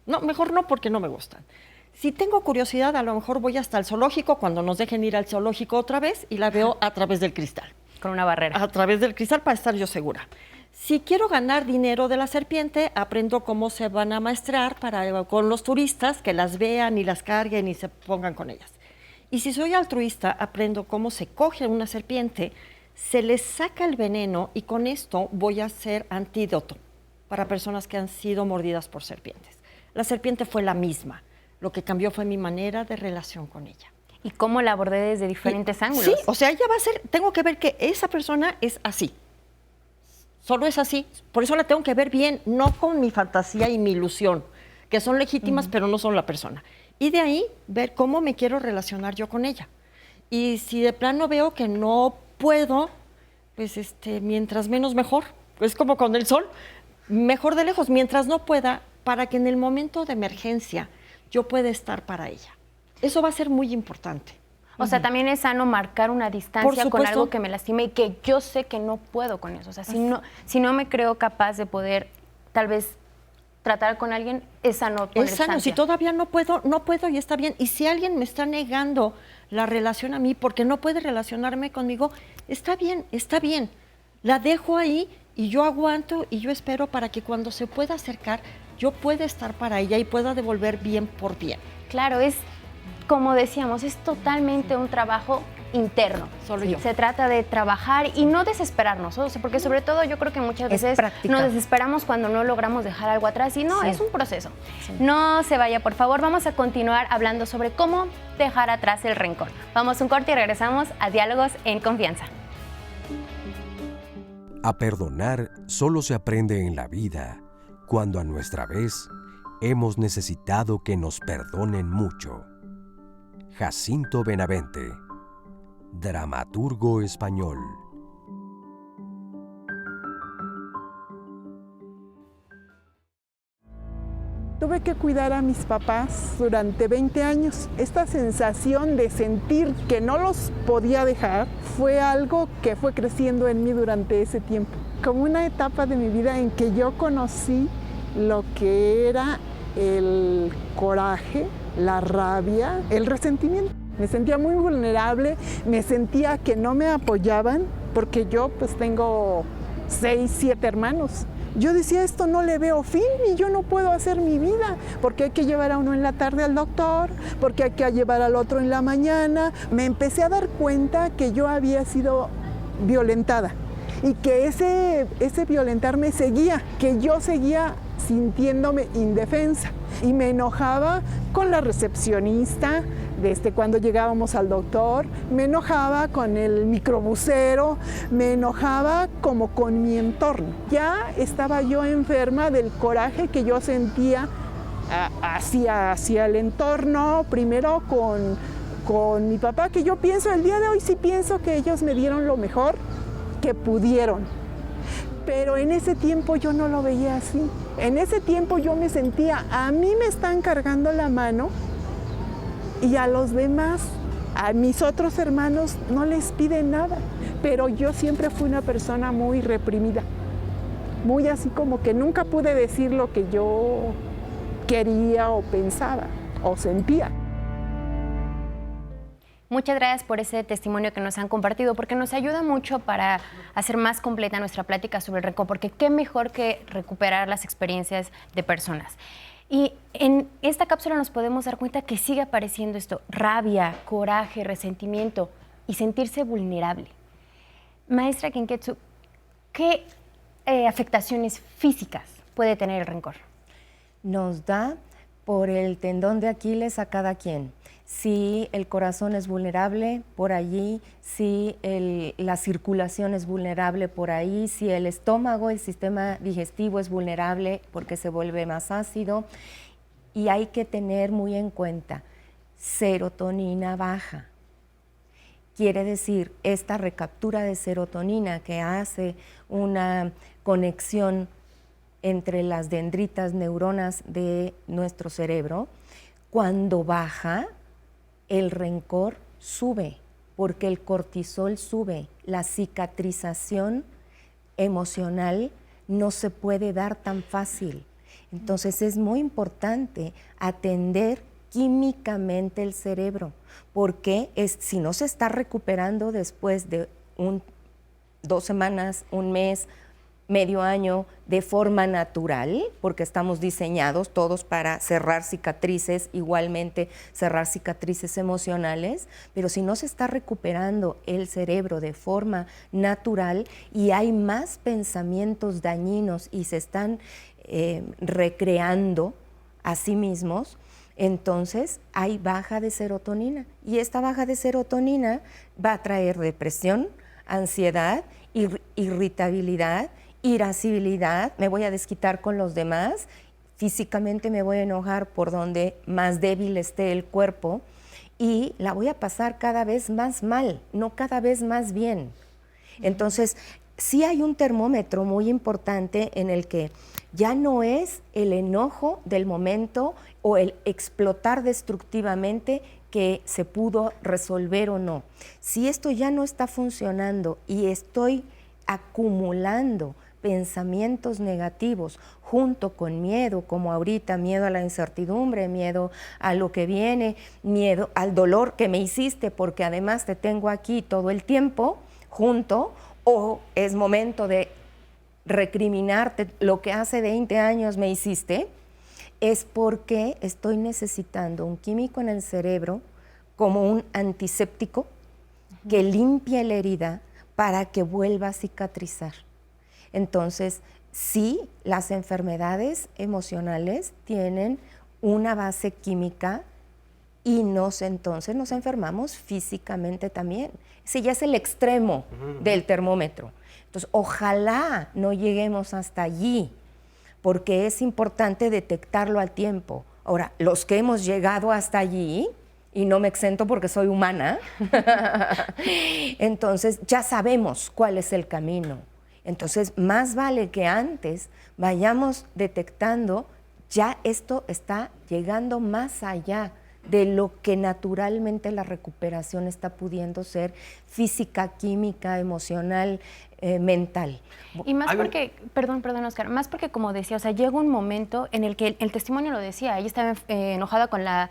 No, mejor no, porque no me gustan. Si tengo curiosidad, a lo mejor voy hasta el zoológico, cuando nos dejen ir al zoológico otra vez, y la veo a través del cristal. Con una barrera. A través del cristal para estar yo segura. Si quiero ganar dinero de la serpiente, aprendo cómo se van a amaestrar con los turistas, que las vean y las carguen y se pongan con ellas. Y si soy altruista, aprendo cómo se coge una serpiente, se les saca el veneno y con esto voy a hacer antídoto para personas que han sido mordidas por serpientes. La serpiente fue la misma. Lo que cambió fue mi manera de relación con ella. ¿Y cómo la abordé desde diferentes ángulos? Sí, o sea, ella va a ser, tengo que ver que esa persona es así. Solo es así. Por eso la tengo que ver bien, no con mi fantasía y mi ilusión, que son legítimas, pero no son la persona. Y de ahí, ver cómo me quiero relacionar yo con ella. Y si de plano veo que no puedo, pues mientras menos mejor. Es como con el sol, mejor de lejos, mientras no pueda, para que en el momento de emergencia yo pueda estar para ella. Eso va a ser muy importante. O sea, también es sano marcar una distancia con supuesto. algo que me lastime y que yo sé que no puedo con eso. O sea, si no me creo capaz de poder tal vez tratar con alguien, es sano poner Es sano, si distancia. todavía no puedo y está bien. Y si alguien me está negando la relación a mí porque no puede relacionarme conmigo, está bien, está bien. La dejo ahí y yo aguanto y yo espero para que cuando se pueda acercar, yo pueda estar para ella y pueda devolver bien por bien. Claro, es como decíamos, es totalmente un trabajo interno. Solo yo. Se trata de trabajar y no desesperarnos, o sea, porque sobre todo yo creo que muchas Es veces práctica. nos desesperamos cuando no logramos dejar algo atrás y no, Sí. es un proceso. Sí. No se vaya, por favor, vamos a continuar hablando sobre cómo dejar atrás el rencor. Vamos a un corte y regresamos a Diálogos en Confianza. A perdonar solo se aprende en la vida cuando a nuestra vez hemos necesitado que nos perdonen mucho. Jacinto Benavente, dramaturgo español. Tuve que cuidar a mis papás durante 20 años. Esta sensación de sentir que no los podía dejar fue algo que fue creciendo en mí durante ese tiempo. Como una etapa de mi vida en que yo conocí lo que era el coraje, la rabia, el resentimiento. Me sentía muy vulnerable, me sentía que no me apoyaban, porque yo pues tengo 6, 7 hermanos. Yo decía, esto no le veo fin y yo no puedo hacer mi vida, porque hay que llevar a uno en la tarde al doctor, porque hay que llevar al otro en la mañana. Me empecé a dar cuenta que yo había sido violentada y que ese violentarme seguía, que yo seguía sintiéndome indefensa y me enojaba con la recepcionista cuando llegábamos al doctor, me enojaba con el microbusero, me enojaba como con mi entorno. Ya estaba yo enferma del coraje que yo sentía hacia el entorno, primero con mi papá, que yo pienso, el día de hoy sí pienso que ellos me dieron lo mejor que pudieron. Pero en ese tiempo yo no lo veía así. En ese tiempo yo me sentía, a mí me están cargando la mano y a los demás, a mis otros hermanos, no les piden nada. Pero yo siempre fui una persona muy reprimida, muy así como que nunca pude decir lo que yo quería o pensaba o sentía. Muchas gracias por ese testimonio que nos han compartido, porque nos ayuda mucho para hacer más completa nuestra plática sobre el rencor, porque qué mejor que recuperar las experiencias de personas. Y en esta cápsula nos podemos dar cuenta que sigue apareciendo esto, rabia, coraje, resentimiento y sentirse vulnerable. Maestra Kenketsu, ¿qué afectaciones físicas puede tener el rencor? Nos da por el tendón de Aquiles a cada quien. Si el corazón es vulnerable, por allí, si la circulación es vulnerable, por ahí, si el estómago, el sistema digestivo es vulnerable porque se vuelve más ácido. Y hay que tener muy en cuenta, serotonina baja. Quiere decir, esta recaptura de serotonina que hace una conexión entre las dendritas, neuronas de nuestro cerebro, cuando baja, el rencor sube, porque el cortisol sube, la cicatrización emocional no se puede dar tan fácil. Entonces es muy importante atender químicamente el cerebro, porque si no se está recuperando después de 2 semanas, un mes, medio año, de forma natural, porque estamos diseñados todos para cerrar cicatrices, igualmente cerrar cicatrices emocionales, pero si no se está recuperando el cerebro de forma natural y hay más pensamientos dañinos y se están recreando a sí mismos, entonces hay baja de serotonina y esta baja de serotonina va a traer depresión, ansiedad, irritabilidad, irascibilidad, me voy a desquitar con los demás, físicamente me voy a enojar por donde más débil esté el cuerpo y la voy a pasar cada vez más mal, no cada vez más bien. Entonces, sí hay un termómetro muy importante en el que ya no es el enojo del momento o el explotar destructivamente que se pudo resolver o no. Si esto ya no está funcionando y estoy acumulando pensamientos negativos junto con miedo, como ahorita, miedo a la incertidumbre, miedo a lo que viene, miedo al dolor que me hiciste porque además te tengo aquí todo el tiempo junto, o es momento de recriminarte lo que hace 20 años me hiciste, es porque estoy necesitando un químico en el cerebro como un antiséptico que limpie la herida para que vuelva a cicatrizar. Entonces, sí, las enfermedades emocionales tienen una base química y entonces nos enfermamos físicamente también. Ese ya es el extremo del termómetro. Entonces, ojalá no lleguemos hasta allí, porque es importante detectarlo a tiempo. Ahora, los que hemos llegado hasta allí, y no me exento porque soy humana, entonces ya sabemos cuál es el camino. Entonces, más vale que antes vayamos detectando, ya esto está llegando más allá de lo que naturalmente la recuperación está pudiendo ser física, química, emocional, mental. Y más porque, perdón Oscar, más porque como decía, o sea, llega un momento en el que el testimonio lo decía, ella estaba enojada con la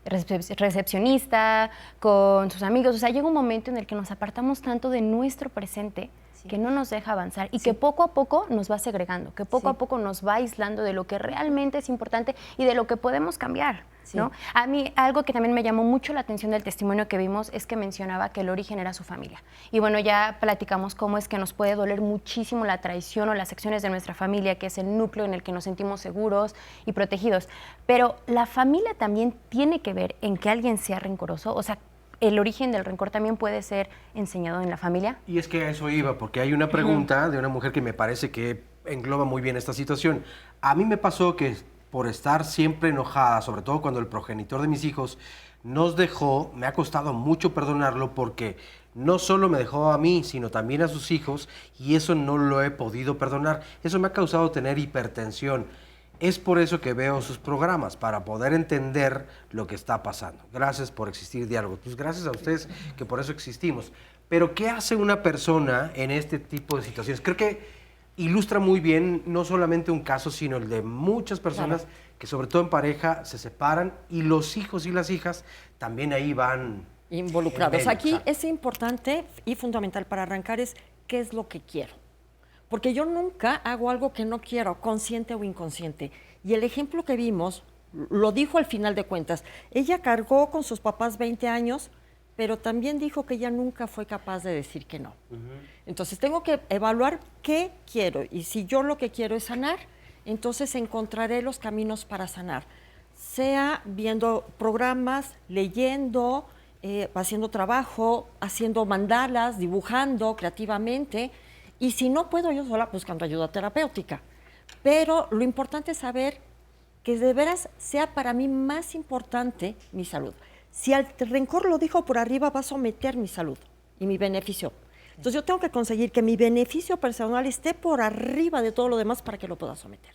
recepcionista, con sus amigos, o sea, llega un momento en el que nos apartamos tanto de nuestro presente que no nos deja avanzar y que poco a poco nos va segregando, que poco a poco nos va aislando de lo que realmente es importante y de lo que podemos cambiar, ¿no? A mí algo que también me llamó mucho la atención del testimonio que vimos es que mencionaba que el origen era su familia. Y bueno, ya platicamos cómo es que nos puede doler muchísimo la traición o las acciones de nuestra familia, que es el núcleo en el que nos sentimos seguros y protegidos. Pero la familia también tiene que ver en que alguien sea rencoroso, o sea, ¿el origen del rencor también puede ser enseñado en la familia? Y es que a eso iba, porque hay una pregunta de una mujer que me parece que engloba muy bien esta situación. A mí me pasó que por estar siempre enojada, sobre todo cuando el progenitor de mis hijos nos dejó, me ha costado mucho perdonarlo porque no solo me dejó a mí, sino también a sus hijos, y eso no lo he podido perdonar. Eso me ha causado tener hipertensión. Es por eso que veo sus programas, para poder entender lo que está pasando. Gracias por existir Diálogo. Pues gracias a ustedes que por eso existimos. Pero ¿qué hace una persona en este tipo de situaciones? Creo que ilustra muy bien no solamente un caso, sino el de muchas personas que sobre todo en pareja se separan y los hijos y las hijas también ahí van involucrados. Aquí es importante y fundamental para arrancar es qué es lo que quiero. Porque yo nunca hago algo que no quiero, consciente o inconsciente. Y el ejemplo que vimos, lo dijo al final de cuentas, ella cargó con sus papás 20 años, pero también dijo que ella nunca fue capaz de decir que no. Entonces tengo que evaluar qué quiero. Y si yo lo que quiero es sanar, entonces encontraré los caminos para sanar. Sea viendo programas, leyendo, haciendo trabajo, haciendo mandalas, dibujando creativamente. Y si no puedo yo sola, buscando ayuda terapéutica. Pero lo importante es saber que de veras sea para mí más importante mi salud. Si el rencor lo dijo por arriba, va a someter mi salud y mi beneficio. Entonces yo tengo que conseguir que mi beneficio personal esté por arriba de todo lo demás para que lo pueda someter.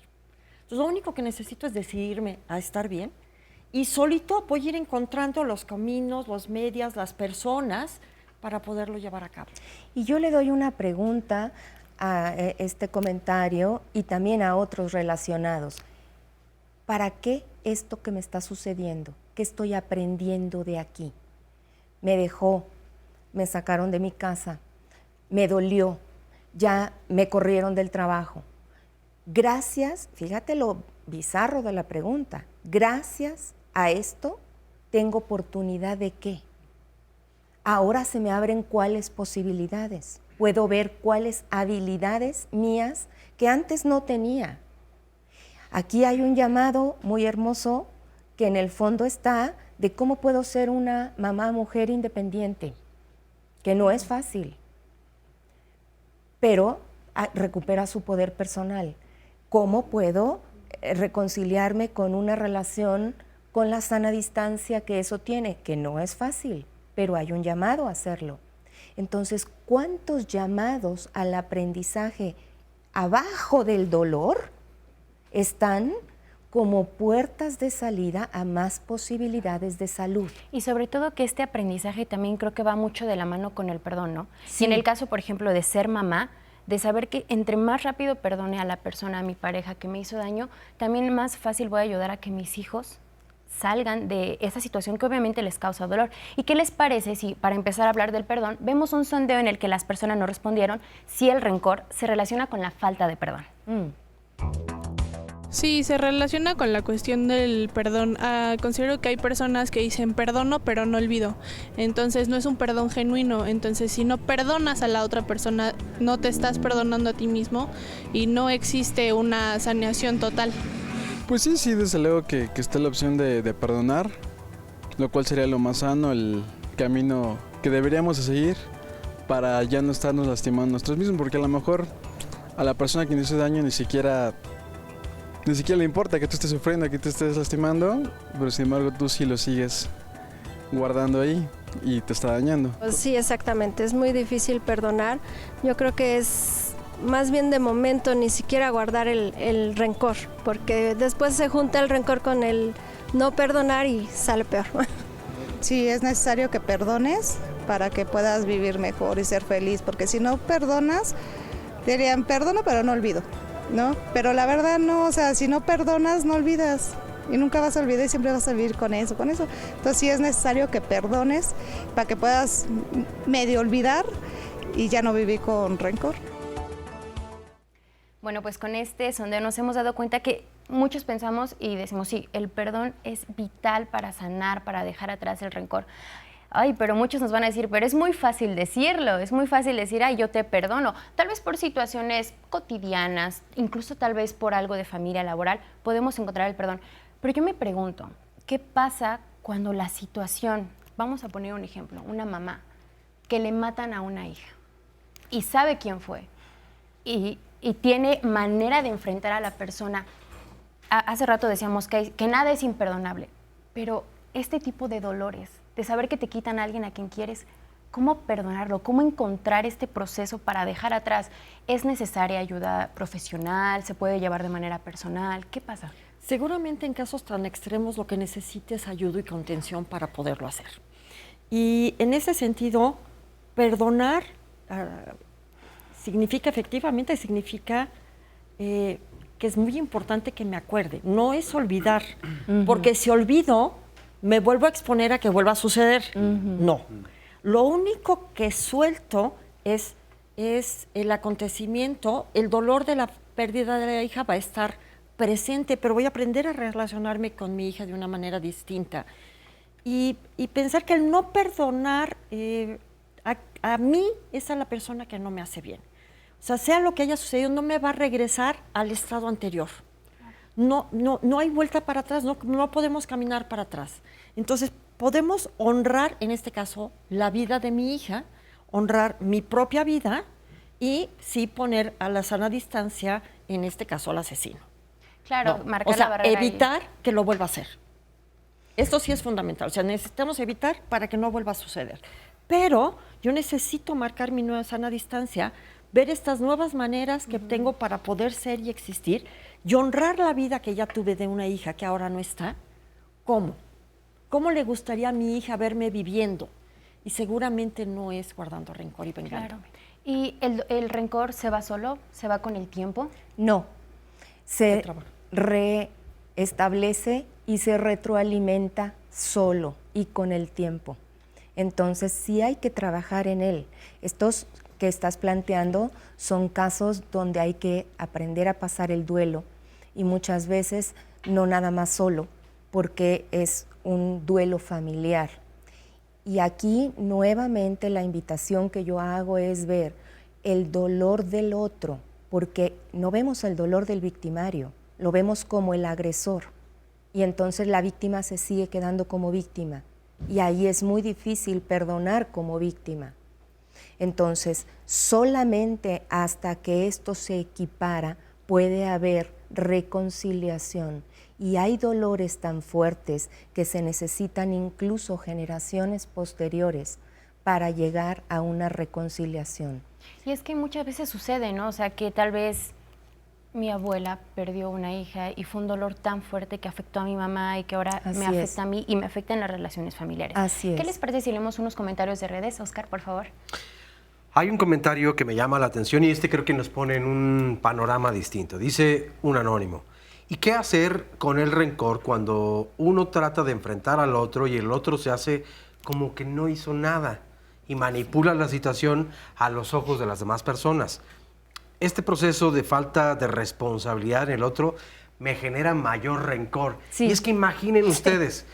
Entonces lo único que necesito es decidirme a estar bien y solito voy a ir encontrando los caminos, los medios, las personas para poderlo llevar a cabo. Y yo le doy una pregunta a este comentario y también a otros relacionados. ¿Para qué esto que me está sucediendo? ¿Qué estoy aprendiendo de aquí? Me dejó, me sacaron de mi casa, me dolió, ya me corrieron del trabajo. Gracias, fíjate lo bizarro de la pregunta, gracias a esto tengo oportunidad de ¿qué? Ahora se me abren cuáles posibilidades, puedo ver cuáles habilidades mías que antes no tenía. Aquí hay un llamado muy hermoso que en el fondo está de cómo puedo ser una mamá, mujer independiente, que no es fácil, pero recupera su poder personal. ¿Cómo puedo reconciliarme con una relación con la sana distancia que eso tiene? Que no es fácil, pero hay un llamado a hacerlo. Entonces, ¿cuántos llamados al aprendizaje abajo del dolor están como puertas de salida a más posibilidades de salud. Y sobre todo que este aprendizaje también creo que va mucho de la mano con el perdón, ¿no? Sí. Y en el caso, por ejemplo, de ser mamá, de saber que entre más rápido perdone a la persona, a mi pareja que me hizo daño, también más fácil voy a ayudar a que mis hijos salgan de esa situación que obviamente les causa dolor. ¿Y qué les parece si, para empezar a hablar del perdón, vemos un sondeo en el que las personas no respondieron si el rencor se relaciona con la falta de perdón? Sí, se relaciona con la cuestión del perdón. Considero que hay personas que dicen perdono pero no olvido. Entonces no es un perdón genuino. Entonces si no perdonas a la otra persona, no te estás perdonando a ti mismo y no existe una sanación total. Pues sí, desde luego que está la opción de perdonar, lo cual sería lo más sano, el camino que deberíamos de seguir para ya no estarnos lastimando nosotros mismos, porque a lo mejor a la persona que nos hizo daño ni siquiera le importa que tú estés sufriendo, que te estés lastimando, pero sin embargo tú sí lo sigues guardando ahí y te está dañando. Pues sí, exactamente, es muy difícil perdonar. Yo creo que es más bien de momento ni siquiera guardar el rencor, porque después se junta el rencor con el no perdonar y sale peor. Sí, es necesario que perdones para que puedas vivir mejor y ser feliz, porque si no perdonas, dirían perdono pero no olvido, ¿no? Pero la verdad no, o sea, si no perdonas no olvidas y nunca vas a olvidar y siempre vas a vivir con eso. Entonces sí es necesario que perdones para que puedas medio olvidar y ya no vivir con rencor. Bueno, pues con este sondeo nos hemos dado cuenta que muchos pensamos y decimos, sí, el perdón es vital para sanar, para dejar atrás el rencor. Ay, pero muchos nos van a decir, pero es muy fácil decirlo, es muy fácil decir, ay, yo te perdono. Tal vez por situaciones cotidianas, incluso tal vez por algo de familia laboral, podemos encontrar el perdón. Pero yo me pregunto, ¿qué pasa cuando la situación, vamos a poner un ejemplo, una mamá que le matan a una hija y sabe quién fue y tiene manera de enfrentar a la persona? Hace rato decíamos que nada es imperdonable, pero este tipo de dolores, de saber que te quitan a alguien a quien quieres, ¿cómo perdonarlo? ¿Cómo encontrar este proceso para dejar atrás? ¿Es necesaria ayuda profesional? ¿Se puede llevar de manera personal? ¿Qué pasa? Seguramente en casos tan extremos lo que necesites es ayuda y contención para poderlo hacer. Y en ese sentido, perdonar significa que es muy importante que me acuerde. No es olvidar, porque si olvido, me vuelvo a exponer a que vuelva a suceder. No. Lo único que suelto es el acontecimiento, el dolor de la pérdida de la hija va a estar presente, pero voy a aprender a relacionarme con mi hija de una manera distinta. Y pensar que el no perdonar a mí es a la persona que no me hace bien. O sea, sea lo que haya sucedido, no me va a regresar al estado anterior. No hay vuelta para atrás, no podemos caminar para atrás. Entonces, podemos honrar, en este caso, la vida de mi hija, honrar mi propia vida y sí poner a la sana distancia, en este caso, al asesino. Claro, marcar la barrera. Evitar que lo vuelva a hacer. Esto sí es fundamental, o sea, necesitamos evitar para que no vuelva a suceder. Pero yo necesito marcar mi nueva sana distancia, ver estas nuevas maneras que tengo para poder ser y existir y honrar la vida que ya tuve de una hija que ahora no está. ¿Cómo? ¿Cómo le gustaría a mi hija verme viviendo? Y seguramente no es guardando rencor y venganza. Claro. ¿Y el rencor se va solo? ¿Se va con el tiempo? No. Se reestablece y se retroalimenta solo y con el tiempo. Entonces sí hay que trabajar en él. Estos que estás planteando son casos donde hay que aprender a pasar el duelo y muchas veces no nada más solo, porque es un duelo familiar. Y aquí nuevamente la invitación que yo hago es ver el dolor del otro, porque no vemos el dolor del victimario, lo vemos como el agresor. Y entonces la víctima se sigue quedando como víctima. Y ahí es muy difícil perdonar como víctima. Entonces, solamente hasta que esto se equipara puede haber reconciliación. Y hay dolores tan fuertes que se necesitan incluso generaciones posteriores para llegar a una reconciliación. Y es que muchas veces sucede, ¿no? O sea, que tal vez Mi abuela perdió una hija y fue un dolor tan fuerte que afectó a mi mamá y que ahora Así me afecta es. a mí y me afecta en las relaciones familiares. Así ¿Qué es. les parece si leemos unos comentarios de redes? Oscar, por favor. Hay un comentario que me llama la atención y creo que nos pone en un panorama distinto. Dice un anónimo: ¿y qué hacer con el rencor cuando uno trata de enfrentar al otro y el otro se hace como que no hizo nada y manipula la situación a los ojos de las demás personas? Este proceso de falta de responsabilidad en el otro me genera mayor rencor. Sí. Y es que imaginen ustedes,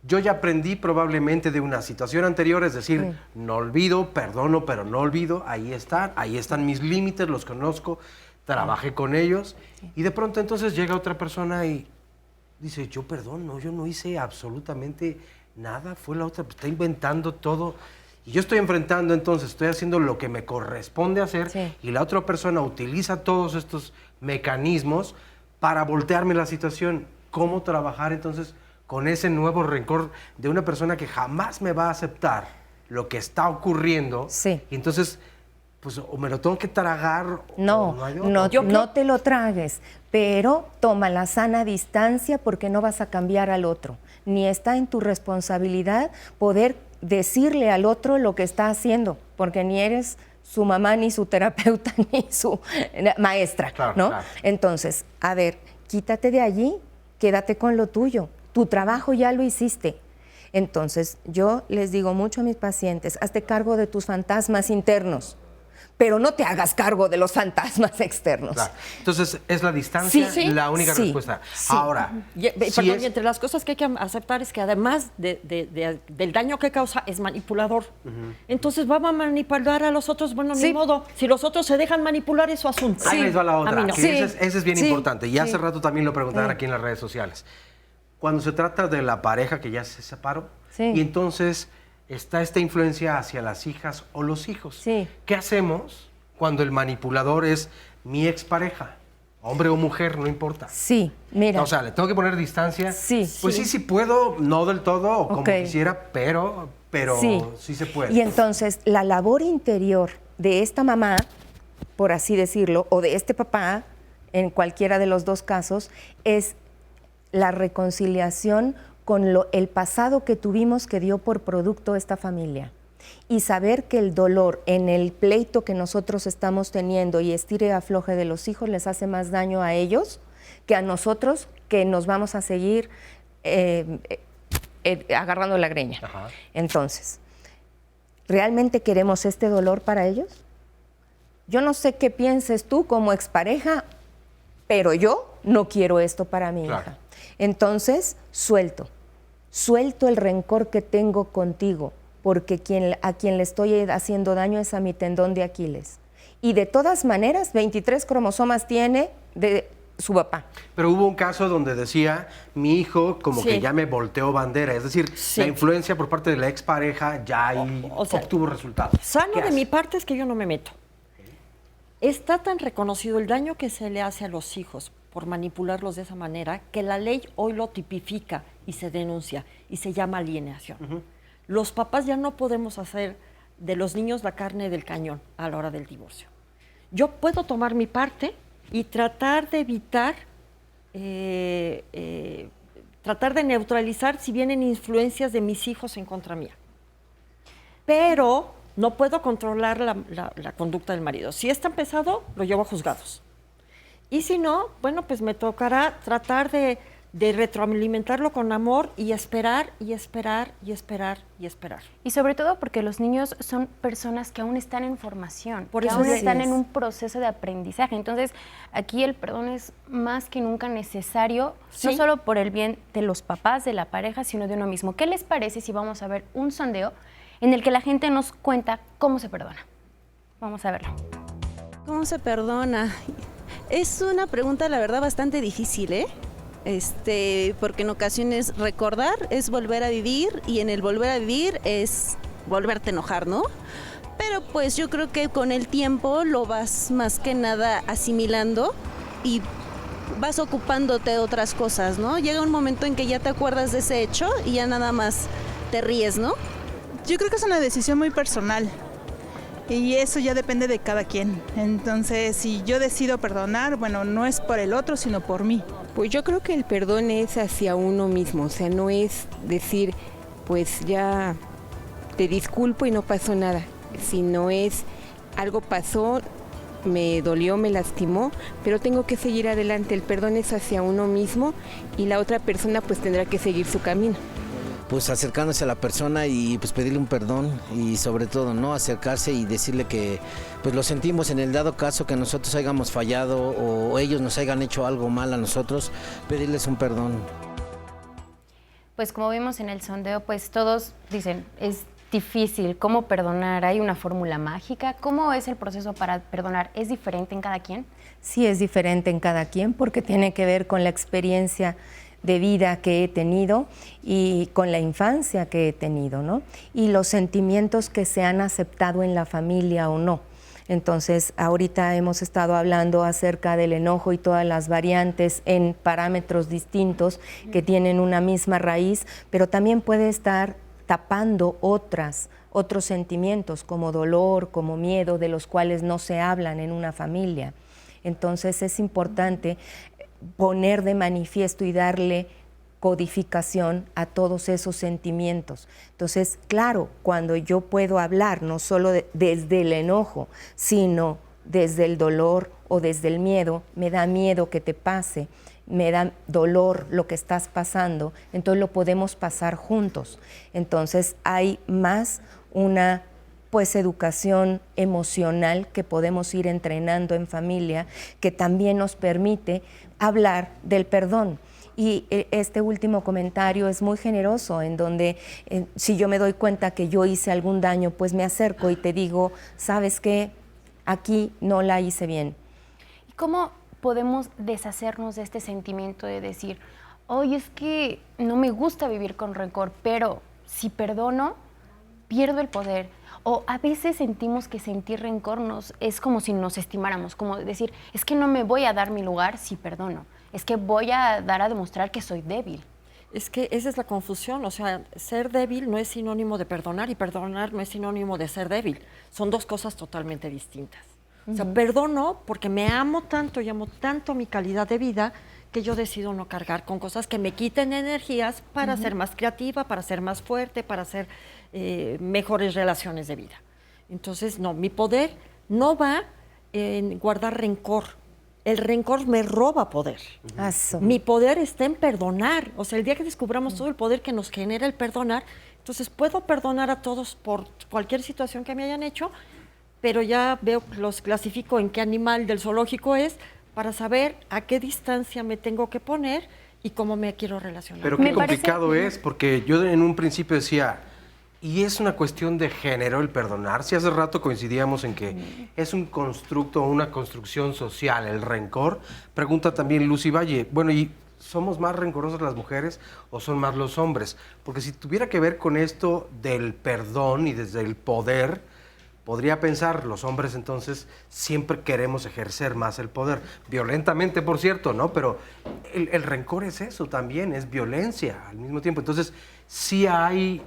yo ya aprendí probablemente de una situación anterior, es decir, no olvido, perdono, pero no olvido, ahí están mis límites, los conozco, trabajé con ellos, y de pronto entonces llega otra persona y dice, yo perdono, yo no hice absolutamente nada, fue la otra, está inventando todo. Y yo estoy enfrentando, entonces, estoy haciendo lo que me corresponde hacer y la otra persona utiliza todos estos mecanismos para voltearme la situación. ¿Cómo trabajar entonces con ese nuevo rencor de una persona que jamás me va a aceptar lo que está ocurriendo? Y entonces, pues, o me lo tengo que tragar o no hay otra. No te lo tragues, pero toma la sana distancia porque no vas a cambiar al otro. Ni está en tu responsabilidad poder decirle al otro lo que está haciendo, porque ni eres su mamá, ni su terapeuta, ni su maestra, ¿no? Claro. Entonces, a ver, quítate de allí, quédate con lo tuyo. Tu trabajo ya lo hiciste. Entonces, yo les digo mucho a mis pacientes, hazte cargo de tus fantasmas internos, pero no te hagas cargo de los fantasmas externos. Claro. Entonces, ¿es la distancia la única respuesta? Ahora, perdón, y entre las cosas que hay que aceptar es que además del daño que causa, es manipulador. Entonces, ¿va a manipular a los otros? Bueno, ni modo. Si los otros se dejan manipular, es su asunto. Ahí les va la otra, A mí no. que ese es bien importante. Y hace rato también lo preguntaban aquí en las redes sociales. Cuando se trata de la pareja que ya se separó, y entonces está esta influencia hacia las hijas o los hijos. ¿Qué hacemos cuando el manipulador es mi expareja? Hombre o mujer, no importa. Mira. O sea, ¿le tengo que poner distancia? Pues sí puedo, no del todo o como quisiera, pero sí se puede. Y entonces, la labor interior de esta mamá, por así decirlo, o de este papá, en cualquiera de los dos casos, es la reconciliación con el pasado que tuvimos que dio por producto esta familia. Y saber que el dolor en el pleito que nosotros estamos teniendo y estire y afloje de los hijos les hace más daño a ellos que a nosotros, que nos vamos a seguir agarrando la greña. Entonces, ¿realmente queremos este dolor para ellos? Yo no sé qué pienses tú como expareja, pero yo no quiero esto para mi hija. Entonces, suelto el rencor que tengo contigo, porque a quien le estoy haciendo daño es a mi tendón de Aquiles. Y de todas maneras, 23 cromosomas tiene de su papá. Pero hubo un caso donde decía, mi hijo como que ya me volteó bandera, es decir, la influencia por parte de la expareja ya ahí obtuvo resultados. Sano de mi parte es que yo no me meto. Está tan reconocido el daño que se le hace a los hijos por manipularlos de esa manera, que la ley hoy lo tipifica y se denuncia y se llama alienación. Los papás ya no podemos hacer de los niños la carne del cañón a la hora del divorcio. Yo puedo tomar mi parte y tratar de evitar, tratar de neutralizar si vienen influencias de mis hijos en contra mía. Pero no puedo controlar la conducta del marido. Si es tan pesado, lo llevo a juzgados. Y si no, bueno, pues me tocará tratar de retroalimentarlo con amor y esperar, y esperar, y esperar, y esperar. Y sobre todo porque los niños son personas que aún están en formación, Por que eso aún están en un proceso de aprendizaje. Entonces, aquí el perdón es más que nunca necesario, no solo por el bien de los papás, de la pareja, sino de uno mismo. ¿Qué les parece si vamos a ver un sondeo en el que la gente nos cuenta cómo se perdona? Vamos a verlo. ¿Cómo se perdona? Es una pregunta, la verdad, bastante difícil, porque en ocasiones recordar es volver a vivir y en el volver a vivir es volverte a enojar, ¿no? Pero pues yo creo que con el tiempo lo vas más que nada asimilando y vas ocupándote de otras cosas, ¿no? Llega un momento en que ya te acuerdas de ese hecho y ya nada más te ríes, ¿no? Yo creo que es una decisión muy personal. Y eso ya depende de cada quien. Entonces, si yo decido perdonar, bueno, no es por el otro, sino por mí. Pues yo creo que el perdón es hacia uno mismo, o sea, no es decir, pues ya te disculpo y no pasó nada, sino es algo pasó, me dolió, me lastimó, pero tengo que seguir adelante. El perdón es hacia uno mismo y la otra persona pues tendrá que seguir su camino. Pues acercándose a la persona y pues pedirle un perdón y sobre todo no acercarse y decirle que pues lo sentimos en el dado caso que nosotros hayamos fallado o ellos nos hayan hecho algo mal a nosotros, pedirles un perdón. Pues como vimos en el sondeo, pues todos dicen, es difícil, ¿cómo perdonar? ¿Hay una fórmula mágica? ¿Cómo es el proceso para perdonar? ¿Es diferente en cada quien? Sí, es diferente en cada quien porque tiene que ver con la experiencia de vida que he tenido y con la infancia que he tenido, ¿no? Y los sentimientos que se han aceptado en la familia o no. Entonces, ahorita hemos estado hablando acerca del enojo y todas las variantes en parámetros distintos que tienen una misma raíz, pero también puede estar tapando otros sentimientos como dolor, como miedo, de los cuales no se hablan en una familia. Entonces es importante poner de manifiesto y darle codificación a todos esos sentimientos. Entonces, claro, cuando yo puedo hablar no solo desde el enojo, sino desde el dolor o desde el miedo, me da miedo que te pase, me da dolor lo que estás pasando, entonces lo podemos pasar juntos. Entonces hay más una educación emocional que podemos ir entrenando en familia, que también nos permite hablar del perdón. Y este último comentario es muy generoso, en donde si yo me doy cuenta que yo hice algún daño, pues me acerco y te digo, ¿sabes qué? Aquí no la hice bien. ¿Y cómo podemos deshacernos de este sentimiento de decir, oye, es que no me gusta vivir con rencor, pero si perdono, pierdo el poder? O a veces sentimos que sentir rencor es como si nos estimáramos, como decir, es que no me voy a dar mi lugar si perdono, es que voy a dar a demostrar que soy débil. Es que esa es la confusión, o sea, ser débil no es sinónimo de perdonar y perdonar no es sinónimo de ser débil, son dos cosas totalmente distintas. O sea, perdono porque me amo tanto y amo tanto mi calidad de vida que yo decido no cargar con cosas que me quiten energías para ser más creativa, para ser más fuerte, para hacer mejores relaciones de vida. Entonces, no, mi poder no va en guardar rencor. El rencor me roba poder. Mi poder está en perdonar. O sea, el día que descubramos todo el poder que nos genera el perdonar, entonces puedo perdonar a todos por cualquier situación que me hayan hecho, pero ya veo, los clasifico en qué animal del zoológico es, para saber a qué distancia me tengo que poner y cómo me quiero relacionar. Pero qué complicado es, porque yo en un principio decía, y es una cuestión de género el perdonar. Si hace rato coincidíamos en que es un constructo, una construcción social, el rencor. Pregunta también Lucy Valle, bueno, ¿y somos más rencorosas las mujeres o son más los hombres? Porque si tuviera que ver con esto del perdón y desde el poder, podría pensar, los hombres entonces siempre queremos ejercer más el poder, violentamente por cierto, ¿no? Pero el rencor es eso también, es violencia al mismo tiempo. Entonces sí hay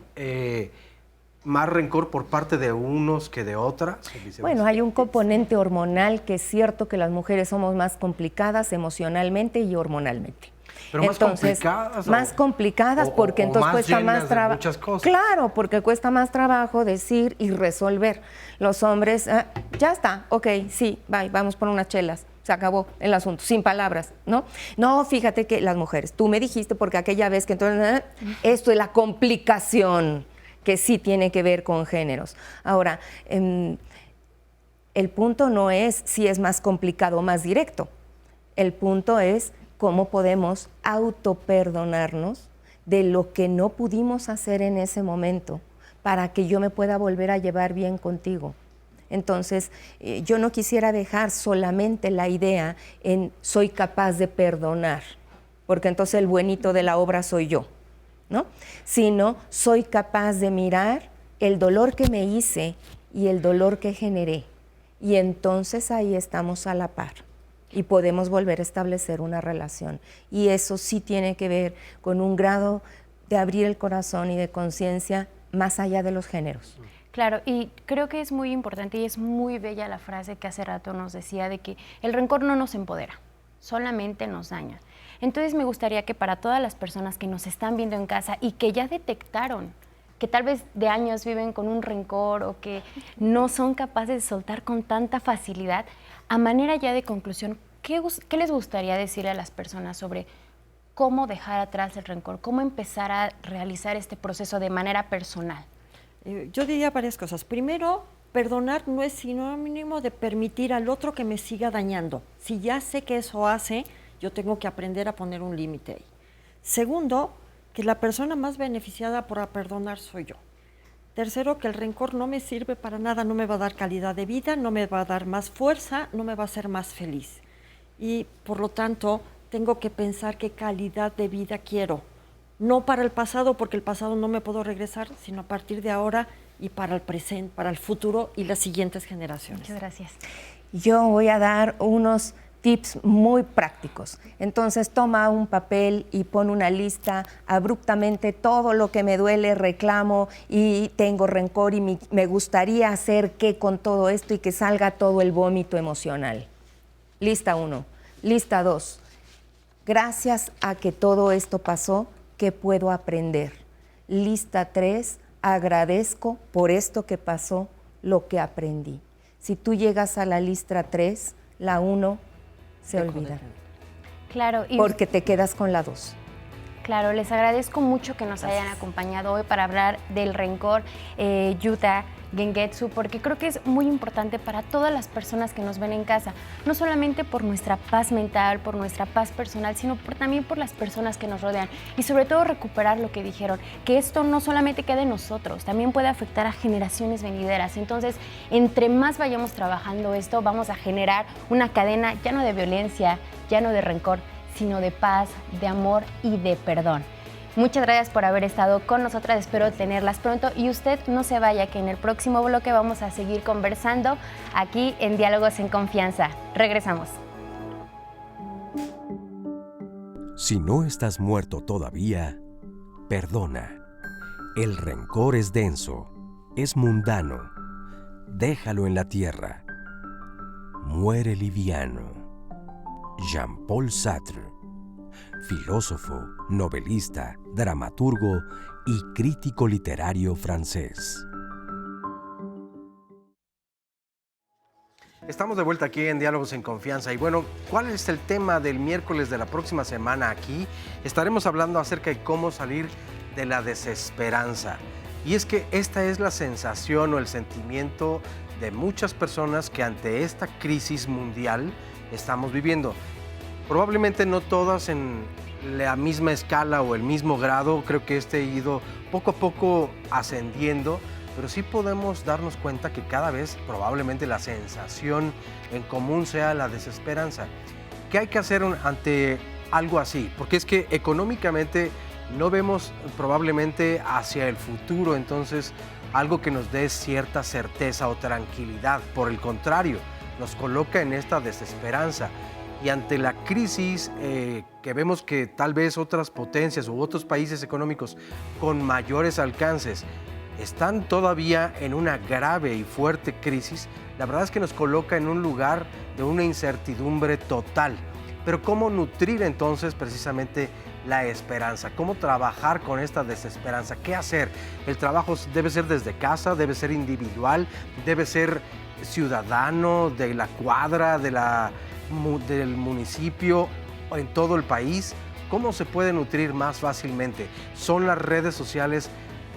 más rencor por parte de unos que de otras. Bueno, hay un componente hormonal que es cierto que las mujeres somos más complicadas emocionalmente y hormonalmente. Pero más complicadas. Más complicadas porque entonces cuesta más trabajo. Claro, porque cuesta más trabajo decir y resolver. Los hombres, ya está, ok, sí, bye, vamos por unas chelas. Se acabó el asunto, sin palabras, ¿no? No, fíjate que las mujeres, tú me dijiste porque aquella vez que entonces, esto es la complicación que sí tiene que ver con géneros. Ahora, el punto no es si es más complicado o más directo. El punto es cómo podemos autoperdonarnos de lo que no pudimos hacer en ese momento para que yo me pueda volver a llevar bien contigo. Entonces, yo no quisiera dejar solamente la idea en soy capaz de perdonar, porque entonces el buenito de la obra soy yo, ¿no? Sino soy capaz de mirar el dolor que me hice y el dolor que generé. Y entonces ahí estamos a la par y podemos volver a establecer una relación. Y eso sí tiene que ver con un grado de abrir el corazón y de conciencia más allá de los géneros. Claro, y creo que es muy importante y es muy bella la frase que hace rato nos decía de que el rencor no nos empodera, solamente nos daña. Entonces me gustaría que para todas las personas que nos están viendo en casa y que ya detectaron que tal vez de años viven con un rencor o que no son capaces de soltar con tanta facilidad, a manera ya de conclusión, ¿qué les gustaría decirle a las personas sobre cómo dejar atrás el rencor, cómo empezar a realizar este proceso de manera personal? Yo diría varias cosas. Primero, perdonar no es sinónimo de permitir al otro que me siga dañando. Si ya sé que eso hace, yo tengo que aprender a poner un límite ahí. Segundo, que la persona más beneficiada por perdonar soy yo. Tercero, que el rencor no me sirve para nada, no me va a dar calidad de vida, no me va a dar más fuerza, no me va a hacer más feliz. Y por lo tanto, tengo que pensar qué calidad de vida quiero. No para el pasado, porque el pasado no me puedo regresar, sino a partir de ahora y para el presente, para el futuro y las siguientes generaciones. Muchas gracias. Yo voy a dar unos tips muy prácticos. Entonces toma un papel y pon una lista abruptamente todo lo que me duele, reclamo y tengo rencor y me gustaría hacer qué con todo esto y que salga todo el vómito emocional. Lista 1. Lista 2. Gracias a que todo esto pasó, ¿qué puedo aprender? Lista 3. Agradezco por esto que pasó, lo que aprendí. Si tú llegas a la lista 3, la 1 se olvida. Claro. Porque te quedas con la 2. Claro, les agradezco mucho que nos hayan acompañado hoy para hablar del rencor, Yuta, Gengetsu, porque creo que es muy importante para todas las personas que nos ven en casa, no solamente por nuestra paz mental, por nuestra paz personal, sino también por las personas que nos rodean y sobre todo recuperar lo que dijeron, que esto no solamente quede en nosotros, también puede afectar a generaciones venideras. Entonces, entre más vayamos trabajando esto, vamos a generar una cadena ya no de violencia, ya no de rencor, sino de paz, de amor y de perdón. Muchas gracias por haber estado con nosotras, espero tenerlas pronto y usted no se vaya, que en el próximo bloque vamos a seguir conversando aquí en Diálogos en Confianza. Regresamos. Si no estás muerto todavía, perdona. El rencor es denso, es mundano. Déjalo en la tierra. Muere liviano. Jean-Paul Sartre, filósofo, novelista, dramaturgo y crítico literario francés. Estamos de vuelta aquí en Diálogos en Confianza y bueno, ¿cuál es el tema del miércoles de la próxima semana aquí? Estaremos hablando acerca de cómo salir de la desesperanza. Y es que esta es la sensación o el sentimiento de muchas personas que ante esta crisis mundial estamos viviendo. Probablemente no todas en la misma escala o el mismo grado, creo que ha ido poco a poco ascendiendo, pero sí podemos darnos cuenta que cada vez probablemente la sensación en común sea la desesperanza. ¿Qué hay que hacer ante algo así? Porque es que económicamente no vemos probablemente hacia el futuro, entonces algo que nos dé cierta certeza o tranquilidad. Por el contrario, nos coloca en esta desesperanza. Y ante la crisis que vemos que tal vez otras potencias u otros países económicos con mayores alcances están todavía en una grave y fuerte crisis, la verdad es que nos coloca en un lugar de una incertidumbre total. Pero ¿cómo nutrir entonces precisamente la esperanza? ¿Cómo trabajar con esta desesperanza? ¿Qué hacer? El trabajo debe ser desde casa, debe ser individual, debe ser ciudadano de la cuadra, del municipio o en todo el país. ¿Cómo se puede nutrir más fácilmente? ¿Son las redes sociales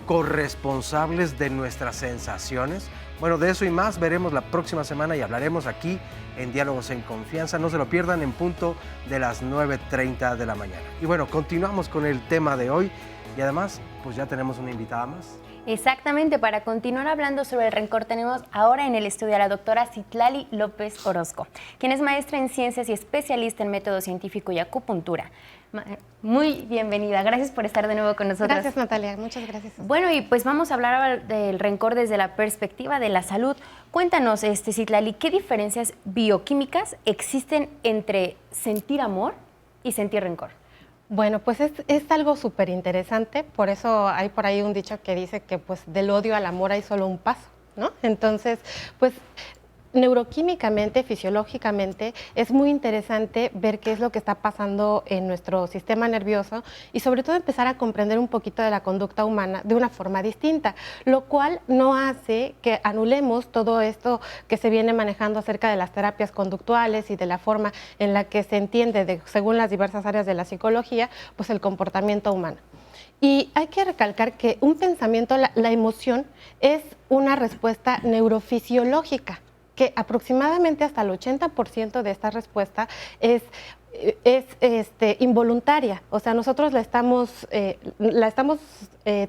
corresponsables de nuestras sensaciones? Bueno, de eso y más veremos la próxima semana y hablaremos aquí en Diálogos en Confianza. No se lo pierdan en punto de las 9:30 de la mañana. Y bueno, continuamos con el tema de hoy y además, pues ya tenemos una invitada más. Exactamente, para continuar hablando sobre el rencor tenemos ahora en el estudio a la doctora Citlali López Orozco, quien es maestra en ciencias y especialista en método científico y acupuntura. Muy bienvenida, gracias por estar de nuevo con nosotros. Gracias, Natalia, muchas gracias. Bueno, y pues vamos a hablar del rencor desde la perspectiva de la salud. Cuéntanos, Citlali, ¿qué diferencias bioquímicas existen entre sentir amor y sentir rencor? Bueno, pues es algo súper interesante, por eso hay por ahí un dicho que dice que pues del odio al amor hay solo un paso, ¿no? Entonces, pues neuroquímicamente, fisiológicamente, es muy interesante ver qué es lo que está pasando en nuestro sistema nervioso y sobre todo empezar a comprender un poquito de la conducta humana de una forma distinta, lo cual no hace que anulemos todo esto que se viene manejando acerca de las terapias conductuales y de la forma en la que se entiende, según las diversas áreas de la psicología, pues el comportamiento humano. Y hay que recalcar que un pensamiento, la emoción, es una respuesta neurofisiológica, que aproximadamente hasta el 80% de esta respuesta es involuntaria, o sea, nosotros la estamos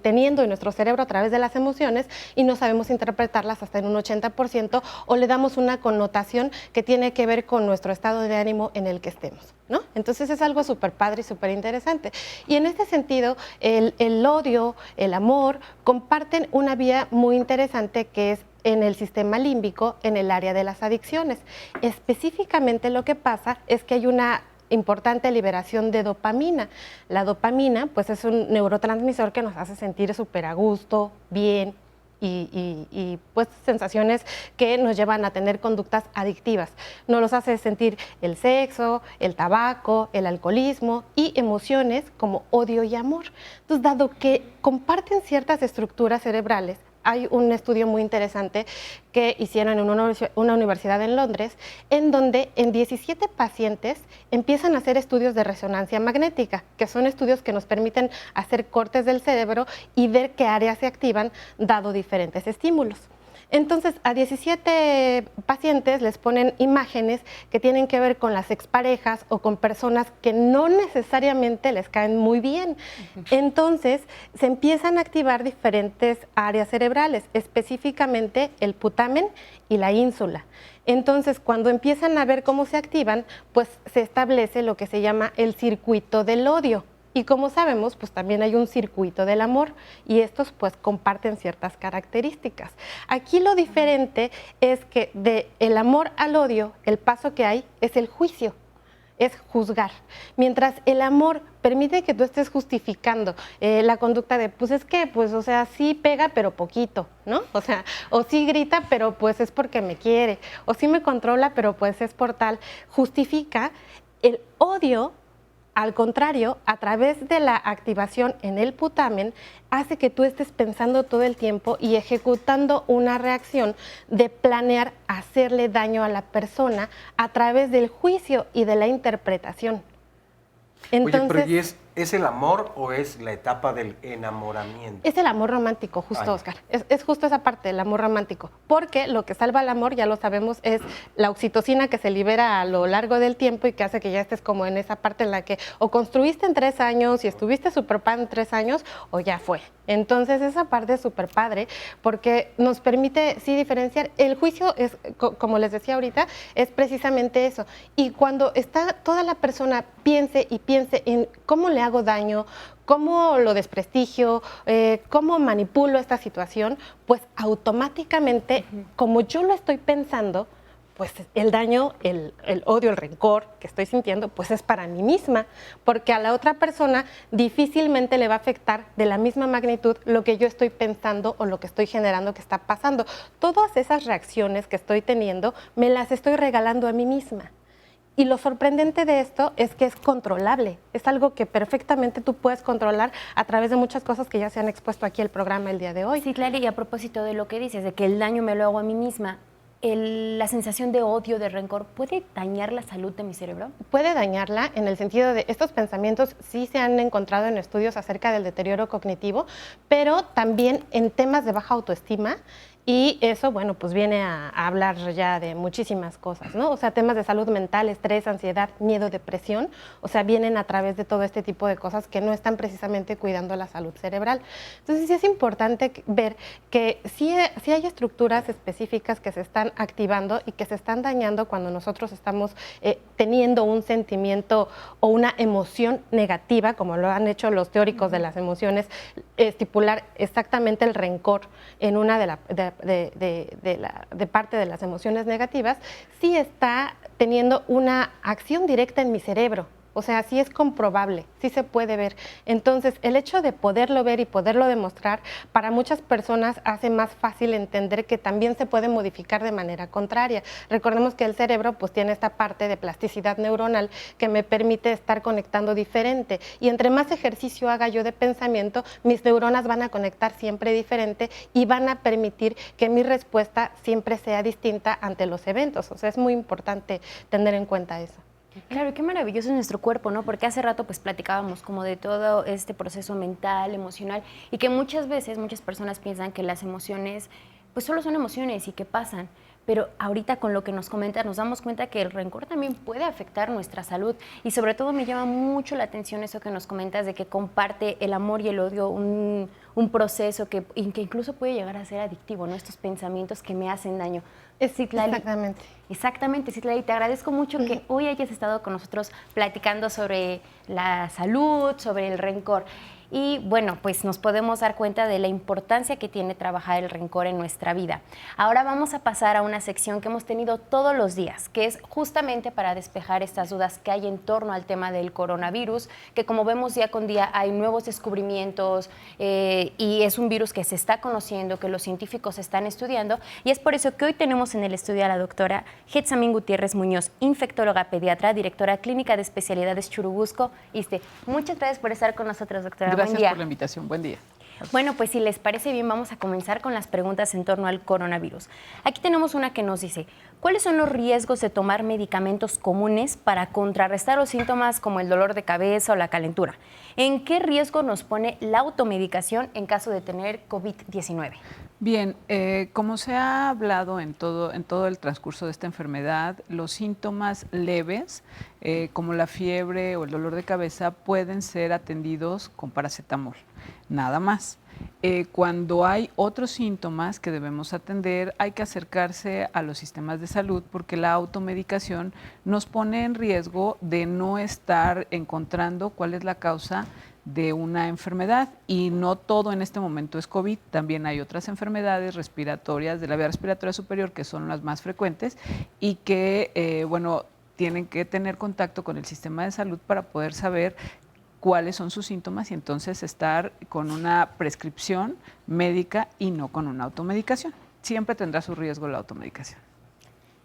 teniendo en nuestro cerebro a través de las emociones y no sabemos interpretarlas hasta en un 80% o le damos una connotación que tiene que ver con nuestro estado de ánimo en el que estemos, ¿no? Entonces es algo súper padre y súper interesante. Y en este sentido, el odio, el amor, comparten una vía muy interesante que es en el sistema límbico, en el área de las adicciones. Específicamente lo que pasa es que hay una importante liberación de dopamina. La dopamina, pues, es un neurotransmisor que nos hace sentir súper a gusto, bien y pues sensaciones que nos llevan a tener conductas adictivas. Nos los hace sentir el sexo, el tabaco, el alcoholismo y emociones como odio y amor. Entonces, dado que comparten ciertas estructuras cerebrales, hay un estudio muy interesante que hicieron en una universidad en Londres, en donde en 17 pacientes empiezan a hacer estudios de resonancia magnética, que son estudios que nos permiten hacer cortes del cerebro y ver qué áreas se activan dado diferentes estímulos. Entonces, a 17 pacientes les ponen imágenes que tienen que ver con las exparejas o con personas que no necesariamente les caen muy bien. Entonces, se empiezan a activar diferentes áreas cerebrales, específicamente el putamen y la ínsula. Entonces, cuando empiezan a ver cómo se activan, pues se establece lo que se llama el circuito del odio. Y como sabemos, pues también hay un circuito del amor y estos pues comparten ciertas características. Aquí lo diferente es que del amor al odio, el paso que hay es el juicio, es juzgar. Mientras el amor permite que tú estés justificando la conducta de, pues es que, pues, o sea, sí pega, pero poquito, ¿no? O sea, o sí grita, pero pues es porque me quiere, o sí me controla, pero pues es por tal. Justifica. El odio, al contrario, a través de la activación en el putamen, hace que tú estés pensando todo el tiempo y ejecutando una reacción de planear hacerle daño a la persona a través del juicio y de la interpretación. Entonces, oye, pero ¿es el amor o es la etapa del enamoramiento? Es el amor romántico, justo, Oscar. Es justo esa parte, el amor romántico. Porque lo que salva el amor, ya lo sabemos, es la oxitocina que se libera a lo largo del tiempo y que hace que ya estés como en esa parte en la que o construiste en 3 años y estuviste súper padre en 3 años o ya fue. Entonces, esa parte es súper padre porque nos permite, sí, diferenciar. El juicio es, como les decía ahorita, es precisamente eso. Y cuando está toda la persona piense en cómo le hago daño, cómo lo desprestigio, cómo manipulo esta situación, pues automáticamente, como yo lo estoy pensando, pues el daño, el odio, el rencor que estoy sintiendo, pues es para mí misma, porque a la otra persona difícilmente le va a afectar de la misma magnitud lo que yo estoy pensando o lo que estoy generando que está pasando. Todas esas reacciones que estoy teniendo me las estoy regalando a mí misma. Y lo sorprendente de esto es que es controlable, es algo que perfectamente tú puedes controlar a través de muchas cosas que ya se han expuesto aquí el programa el día de hoy. Sí, Clara, y a propósito de lo que dices, de que el daño me lo hago a mí misma, la sensación de odio, de rencor, ¿puede dañar la salud de mi cerebro? Puede dañarla en el sentido de estos pensamientos sí se han encontrado en estudios acerca del deterioro cognitivo, pero también en temas de baja autoestima. Y eso, bueno, pues viene a hablar ya de muchísimas cosas, ¿no? O sea, temas de salud mental, estrés, ansiedad, miedo, depresión, o sea, vienen a través de todo este tipo de cosas que no están precisamente cuidando la salud cerebral. Entonces, sí es importante ver que sí hay estructuras específicas que se están activando y que se están dañando cuando nosotros estamos teniendo un sentimiento o una emoción negativa, como lo han hecho los teóricos de las emociones, estipular exactamente el rencor en una de parte de las emociones negativas, sí está teniendo una acción directa en mi cerebro. O sea, sí es comprobable, sí se puede ver. Entonces, el hecho de poderlo ver y poderlo demostrar, para muchas personas hace más fácil entender que también se puede modificar de manera contraria. Recordemos que el cerebro pues tiene esta parte de plasticidad neuronal que me permite estar conectando diferente. Y entre más ejercicio haga yo de pensamiento, mis neuronas van a conectar siempre diferente y van a permitir que mi respuesta siempre sea distinta ante los eventos. O sea, es muy importante tener en cuenta eso. Claro, qué maravilloso es nuestro cuerpo, ¿no? Porque hace rato pues platicábamos como de todo este proceso mental, emocional, y que muchas veces muchas personas piensan que las emociones pues solo son emociones y que pasan. Pero ahorita con lo que nos comentas nos damos cuenta que el rencor también puede afectar nuestra salud, y sobre todo me llama mucho la atención eso que nos comentas de que comparte el amor y el odio un proceso que incluso puede llegar a ser adictivo, ¿no? Estos pensamientos que me hacen daño. Citlali, exactamente, Citlali, te agradezco mucho que hoy hayas estado con nosotros platicando sobre la salud, sobre el rencor. Y bueno, pues nos podemos dar cuenta de la importancia que tiene trabajar el rencor en nuestra vida. Ahora vamos a pasar a una sección que hemos tenido todos los días, que es justamente para despejar estas dudas que hay en torno al tema del coronavirus, que como vemos día con día hay nuevos descubrimientos y es un virus que se está conociendo, que los científicos están estudiando, y es por eso que hoy tenemos en el estudio a la doctora Getsamín Gutiérrez Muñoz, infectóloga pediatra, directora clínica de especialidades Churubusco, ISSSTE. Muchas gracias por estar con nosotros, doctora. Gracias por la invitación. Buen día. Bueno, pues si les parece bien, vamos a comenzar con las preguntas en torno al coronavirus. Aquí tenemos una que nos dice, ¿cuáles son los riesgos de tomar medicamentos comunes para contrarrestar los síntomas como el dolor de cabeza o la calentura? ¿En qué riesgo nos pone la automedicación en caso de tener COVID-19? Bien, como se ha hablado en todo el transcurso de esta enfermedad, los síntomas leves, como la fiebre o el dolor de cabeza, pueden ser atendidos con paracetamol, nada más. Cuando hay otros síntomas que debemos atender, hay que acercarse a los sistemas de salud porque la automedicación nos pone en riesgo de no estar encontrando cuál es la causa de una enfermedad, y no todo en este momento es COVID, también hay otras enfermedades respiratorias de la vía respiratoria superior que son las más frecuentes y que, tienen que tener contacto con el sistema de salud para poder saber cuáles son sus síntomas y entonces estar con una prescripción médica y no con una automedicación. Siempre tendrá su riesgo la automedicación.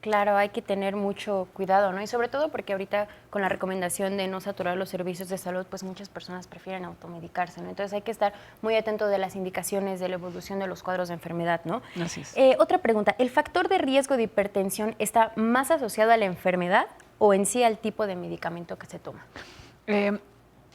Claro, hay que tener mucho cuidado, ¿no? Y sobre todo porque ahorita con la recomendación de no saturar los servicios de salud, pues muchas personas prefieren automedicarse, ¿no? Entonces hay que estar muy atento de las indicaciones de la evolución de los cuadros de enfermedad, ¿no? Así es. Otra pregunta, ¿el factor de riesgo de hipertensión está más asociado a la enfermedad o en sí al tipo de medicamento que se toma?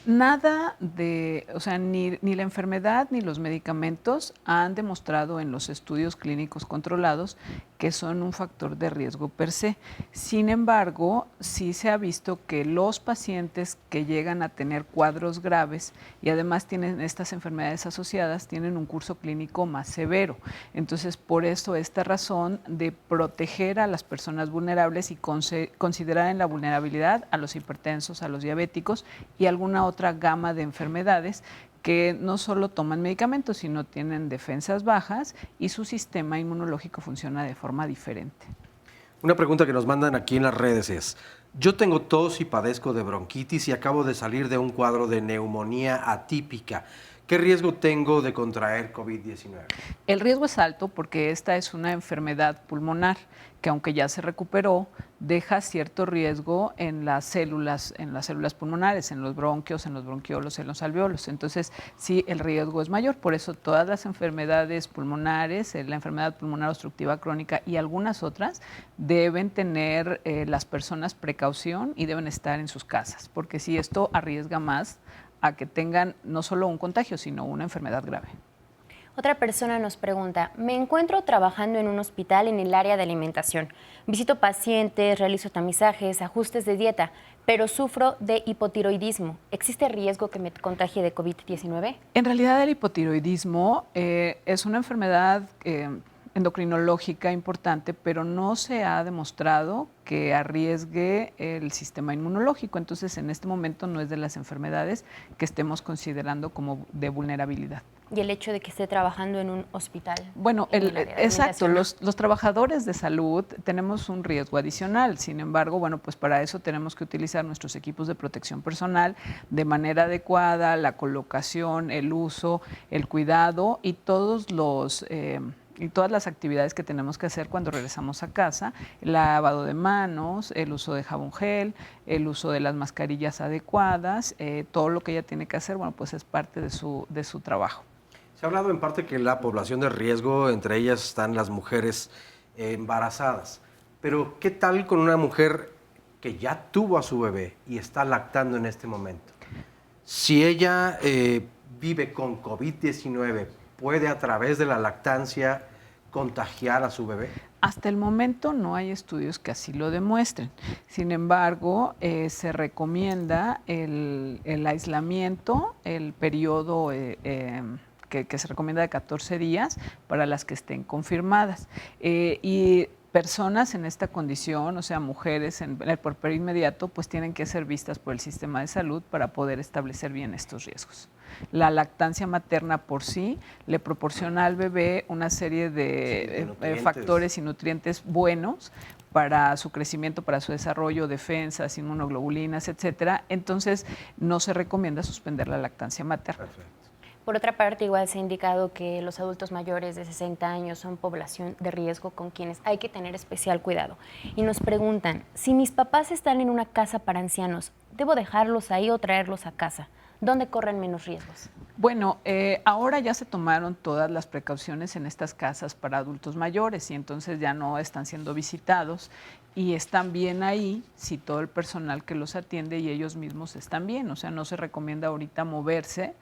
Nada de, o sea, ni la enfermedad ni los medicamentos han demostrado en los estudios clínicos controlados que son un factor de riesgo per se. Sin embargo, sí se ha visto que los pacientes que llegan a tener cuadros graves y además tienen estas enfermedades asociadas, tienen un curso clínico más severo. Entonces, por eso esta razón de proteger a las personas vulnerables y considerar en la vulnerabilidad a los hipertensos, a los diabéticos y alguna otra gama de enfermedades que no solo toman medicamentos, sino tienen defensas bajas y su sistema inmunológico funciona de forma diferente. Una pregunta que nos mandan aquí en las redes es, yo tengo tos y padezco de bronquitis y acabo de salir de un cuadro de neumonía atípica. ¿Qué riesgo tengo de contraer COVID-19? El riesgo es alto porque esta es una enfermedad pulmonar que, aunque ya se recuperó, deja cierto riesgo en las células pulmonares, en los bronquios, en los bronquiolos, en los alveolos. Entonces, sí, el riesgo es mayor. Por eso todas las enfermedades pulmonares, la enfermedad pulmonar obstructiva crónica y algunas otras, deben tener las personas precaución y deben estar en sus casas, porque si esto arriesga más a que tengan no solo un contagio, sino una enfermedad grave. Otra persona nos pregunta, me encuentro trabajando en un hospital en el área de alimentación. Visito pacientes, realizo tamizajes, ajustes de dieta, pero sufro de hipotiroidismo. ¿Existe riesgo que me contagie de COVID-19? En realidad el hipotiroidismo es una enfermedad endocrinológica importante, pero no se ha demostrado que arriesgue el sistema inmunológico. Entonces, en este momento no es de las enfermedades que estemos considerando como de vulnerabilidad. Y el hecho de que esté trabajando en un hospital. Bueno, exacto, los trabajadores de salud tenemos un riesgo adicional. Sin embargo, bueno, pues para eso tenemos que utilizar nuestros equipos de protección personal de manera adecuada, la colocación, el uso, el cuidado y todas las actividades que tenemos que hacer cuando regresamos a casa, el lavado de manos, el uso de jabón gel, el uso de las mascarillas adecuadas, todo lo que ella tiene que hacer, bueno, pues es parte de su trabajo. Se ha hablado en parte que la población de riesgo, entre ellas están las mujeres embarazadas, pero ¿qué tal con una mujer que ya tuvo a su bebé y está lactando en este momento? Si ella vive con COVID-19, ¿puede a través de la lactancia contagiar a su bebé? Hasta el momento no hay estudios que así lo demuestren. Sin embargo, se recomienda el aislamiento, el periodo que se recomienda de 14 días para las que estén confirmadas. Y personas en esta condición, o sea, mujeres en el porperio inmediato, pues tienen que ser vistas por el sistema de salud para poder establecer bien estos riesgos. La lactancia materna por sí le proporciona al bebé una serie de factores y nutrientes buenos para su crecimiento, para su desarrollo, defensas, inmunoglobulinas, etcétera. Entonces, no se recomienda suspender la lactancia materna. Perfecto. Por otra parte, igual se ha indicado que los adultos mayores de 60 años son población de riesgo con quienes hay que tener especial cuidado. Y nos preguntan, si mis papás están en una casa para ancianos, ¿debo dejarlos ahí o traerlos a casa? ¿Dónde corren menos riesgos? Bueno, ahora ya se tomaron todas las precauciones en estas casas para adultos mayores y entonces ya no están siendo visitados y están bien ahí si todo el personal que los atiende y ellos mismos están bien. O sea, no se recomienda ahorita moverse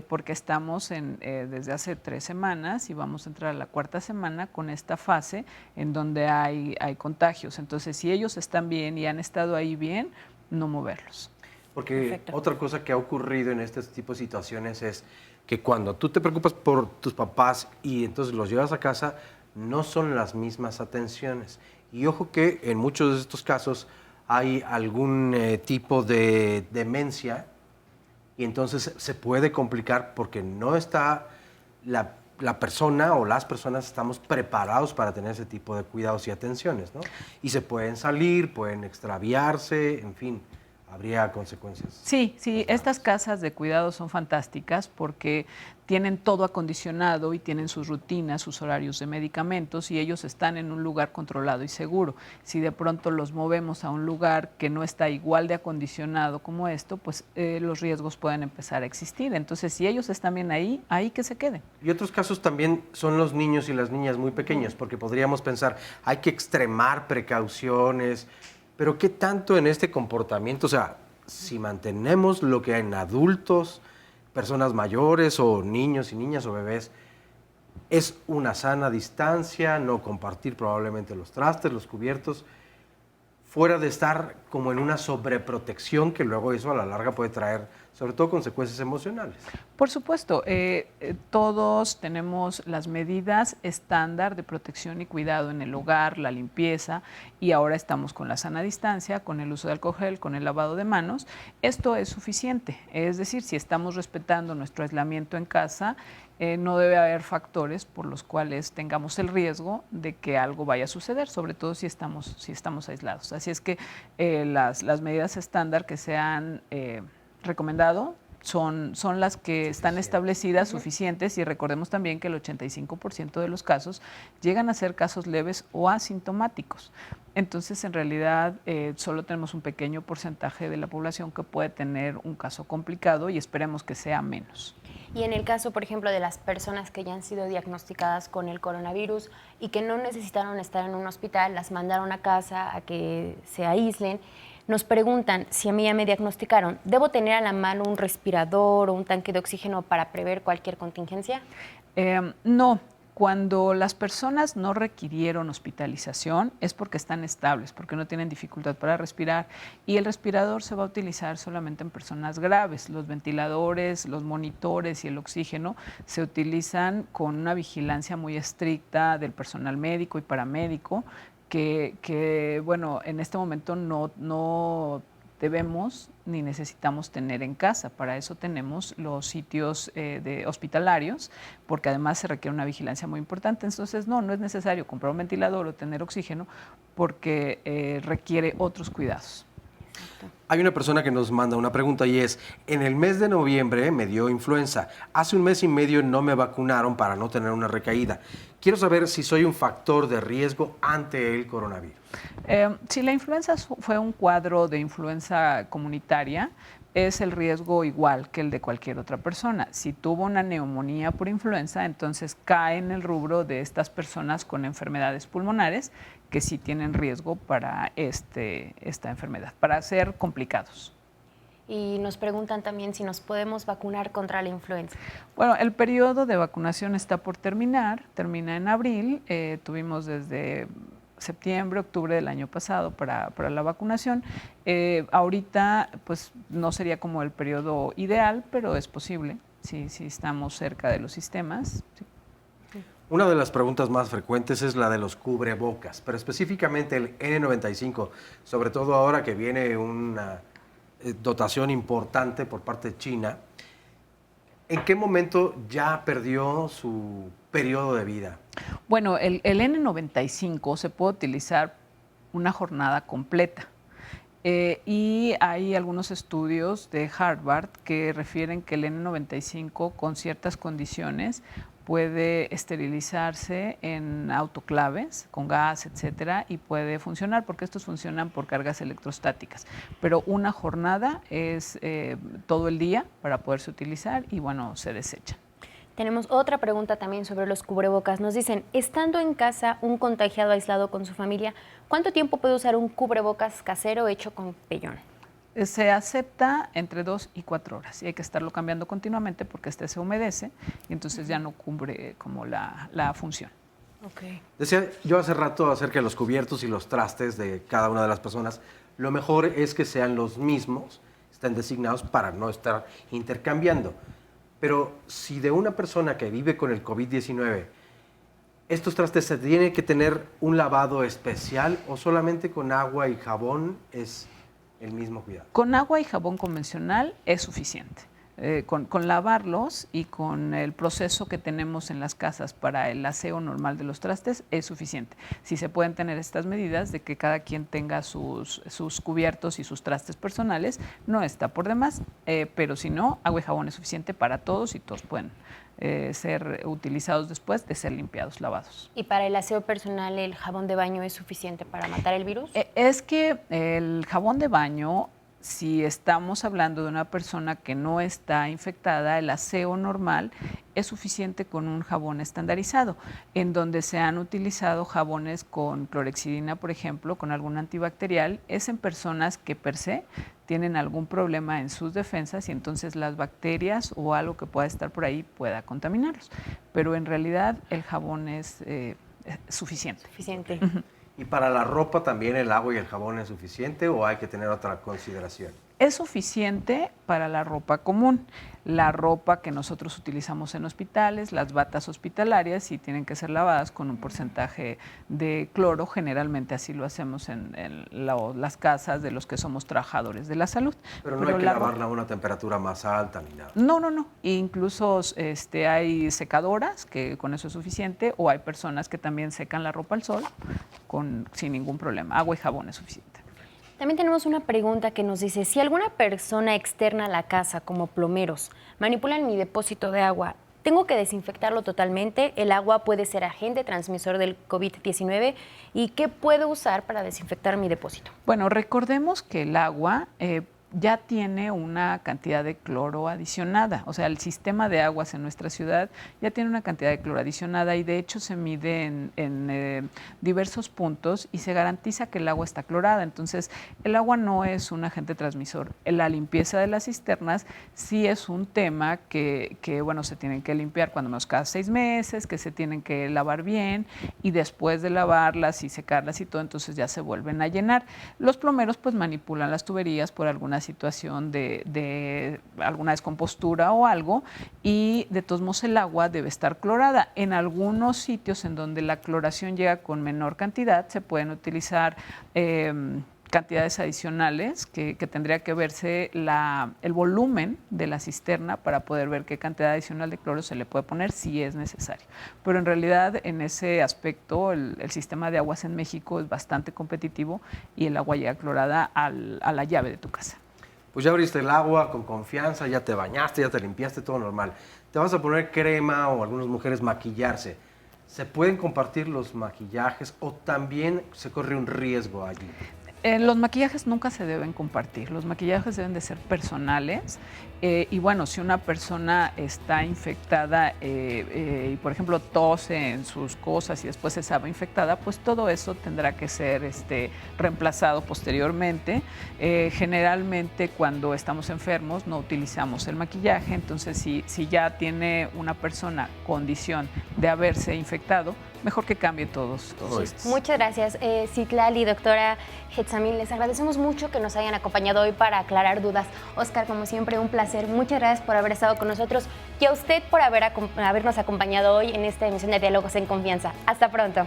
porque estamos desde hace 3 semanas y vamos a entrar a la 4ª semana con esta fase en donde hay contagios. Entonces, si ellos están bien y han estado ahí bien, no moverlos. Porque Perfecto. Otra cosa que ha ocurrido en este tipo de situaciones es que cuando tú te preocupas por tus papás y entonces los llevas a casa, no son las mismas atenciones. Y ojo que en muchos de estos casos hay algún tipo de demencia y entonces se puede complicar porque no está la persona o las personas estamos preparados para tener ese tipo de cuidados y atenciones, ¿no? Y se pueden salir, pueden extraviarse, en fin. Habría consecuencias. Sí, estas casas de cuidado son fantásticas porque tienen todo acondicionado y tienen sus rutinas, sus horarios de medicamentos y ellos están en un lugar controlado y seguro. Si de pronto los movemos a un lugar que no está igual de acondicionado como esto, pues los riesgos pueden empezar a existir. Entonces, si ellos están bien ahí que se queden. Y otros casos también son los niños y las niñas muy pequeños, porque podríamos pensar, hay que extremar precauciones. Pero ¿qué tanto en este comportamiento? O sea, si mantenemos lo que hay en adultos, personas mayores o niños y niñas o bebés, es una sana distancia, no compartir probablemente los trastes, los cubiertos, fuera de estar como en una sobreprotección que luego eso a la larga puede traer, sobre todo, consecuencias emocionales. Por supuesto, todos tenemos las medidas estándar de protección y cuidado en el hogar, la limpieza, y ahora estamos con la sana distancia, con el uso de alcohol gel, con el lavado de manos. Esto es suficiente, es decir, si estamos respetando nuestro aislamiento en casa, no debe haber factores por los cuales tengamos el riesgo de que algo vaya a suceder, sobre todo si estamos aislados. Así es que las medidas estándar que se han recomendado son las que están establecidas, suficientes, y recordemos también que el 85% de los casos llegan a ser casos leves o asintomáticos. Entonces, en realidad, solo tenemos un pequeño porcentaje de la población que puede tener un caso complicado y esperemos que sea menos. Y en el caso, por ejemplo, de las personas que ya han sido diagnosticadas con el coronavirus y que no necesitaron estar en un hospital, las mandaron a casa a que se aíslen, nos preguntan, si a mí ya me diagnosticaron, ¿debo tener a la mano un respirador o un tanque de oxígeno para prever cualquier contingencia? No. Cuando las personas no requirieron hospitalización es porque están estables, porque no tienen dificultad para respirar, y el respirador se va a utilizar solamente en personas graves. Los ventiladores, los monitores y el oxígeno se utilizan con una vigilancia muy estricta del personal médico y paramédico que bueno, en este momento no debemos ni necesitamos tener en casa. Para eso tenemos los sitios de hospitalarios, porque además se requiere una vigilancia muy importante. Entonces, no es necesario comprar un ventilador o tener oxígeno porque requiere otros cuidados. Hay una persona que nos manda una pregunta y es, en el mes de noviembre me dio influenza. Hace un mes y medio no me vacunaron para no tener una recaída. Quiero saber si soy un factor de riesgo ante el coronavirus. Si la influenza fue un cuadro de influenza comunitaria, es el riesgo igual que el de cualquier otra persona. Si tuvo una neumonía por influenza, entonces cae en el rubro de estas personas con enfermedades pulmonares que sí tienen riesgo para esta enfermedad, para ser complicados. Y nos preguntan también si nos podemos vacunar contra la influenza. Bueno, el periodo de vacunación está por terminar, termina en abril. Tuvimos desde septiembre, octubre del año pasado para la vacunación. Ahorita pues no sería como el periodo ideal, pero es posible, si estamos cerca de los sistemas. Sí. Una de las preguntas más frecuentes es la de los cubrebocas, pero específicamente el N95, sobre todo ahora que viene una dotación importante por parte de China. ¿En qué momento ya perdió su periodo de vida? Bueno, el N95 se puede utilizar una jornada completa. Y hay algunos estudios de Harvard que refieren que el N95 con ciertas condiciones puede esterilizarse en autoclaves con gas, etcétera, y puede funcionar porque estos funcionan por cargas electrostáticas. Pero una jornada es todo el día para poderse utilizar y bueno, se desecha. Tenemos otra pregunta también sobre los cubrebocas. Nos dicen, estando en casa un contagiado aislado con su familia, ¿cuánto tiempo puede usar un cubrebocas casero hecho con pellón? Se acepta entre 2 y 4 horas y hay que estarlo cambiando continuamente porque se humedece y entonces ya no cubre como la función. Okay. Decía yo hace rato acerca de los cubiertos y los trastes de cada una de las personas. Lo mejor es que sean los mismos, estén designados para no estar intercambiando. Pero si de una persona que vive con el COVID-19, estos trastes se tienen que tener un lavado especial o solamente con agua y jabón es el mismo cuidado. Con agua y jabón convencional es suficiente. Con lavarlos y con el proceso que tenemos en las casas para el aseo normal de los trastes es suficiente. Si se pueden tener estas medidas de que cada quien tenga sus cubiertos y sus trastes personales, no está por demás, pero si no, agua y jabón es suficiente para todos y todos pueden ser utilizados después de ser limpiados, lavados. ¿Y para el aseo personal el jabón de baño es suficiente para matar el virus? Es que el jabón de baño, si estamos hablando de una persona que no está infectada, el aseo normal es suficiente con un jabón estandarizado, en donde se han utilizado jabones con clorhexidina, por ejemplo, con algún antibacterial, es en personas que per se tienen algún problema en sus defensas y entonces las bacterias o algo que pueda estar por ahí pueda contaminarlos. Pero en realidad el jabón es suficiente. Suficiente. ¿Y para la ropa también el agua y el jabón es suficiente o hay que tener otra consideración? Es suficiente para la ropa común. La ropa que nosotros utilizamos en hospitales, las batas hospitalarias, sí tienen que ser lavadas con un porcentaje de cloro. Generalmente así lo hacemos en las casas de los que somos trabajadores de la salud. Pero no hay que lavarla a una temperatura más alta ni nada. No. Incluso hay secadoras que con eso es suficiente, o hay personas que también secan la ropa al sol sin ningún problema. Agua y jabón es suficiente. También tenemos una pregunta que nos dice, si alguna persona externa a la casa, como plomeros, manipulan mi depósito de agua, ¿tengo que desinfectarlo totalmente? ¿El agua puede ser agente transmisor del COVID-19? ¿Y qué puedo usar para desinfectar mi depósito? Bueno, recordemos que el agua ya tiene una cantidad de cloro adicionada. O sea, el sistema de aguas en nuestra ciudad ya tiene una cantidad de cloro adicionada y de hecho se mide en diversos puntos y se garantiza que el agua está clorada. Entonces, el agua no es un agente transmisor. La limpieza de las cisternas sí es un tema que bueno, se tienen que limpiar cuando menos cada 6 meses, que se tienen que lavar bien y después de lavarlas y secarlas y todo, entonces ya se vuelven a llenar. Los plomeros pues manipulan las tuberías por alguna situación de alguna descompostura o algo y de todos modos el agua debe estar clorada. En algunos sitios en donde la cloración llega con menor cantidad se pueden utilizar cantidades adicionales que tendría que verse el volumen de la cisterna para poder ver qué cantidad adicional de cloro se le puede poner si es necesario. Pero en realidad en ese aspecto el sistema de aguas en México es bastante competitivo y el agua llega clorada a la llave de tu casa. Pues ya abriste el agua con confianza, ya te bañaste, ya te limpiaste, todo normal. Te vas a poner crema o algunas mujeres maquillarse. ¿Se pueden compartir los maquillajes o también se corre un riesgo allí? Los maquillajes nunca se deben compartir, los maquillajes deben de ser personales y bueno, si una persona está infectada y por ejemplo tose en sus cosas y después se sabe infectada, pues todo eso tendrá que ser reemplazado posteriormente. Generalmente cuando estamos enfermos no utilizamos el maquillaje, entonces si ya tiene una persona condición de haberse infectado, mejor que cambie todos estos. Muchas gracias, Citlali, doctora Getsamil. Les agradecemos mucho que nos hayan acompañado hoy para aclarar dudas. Oscar, como siempre, un placer. Muchas gracias por haber estado con nosotros y a usted por habernos acompañado hoy en esta emisión de Diálogos en Confianza. Hasta pronto.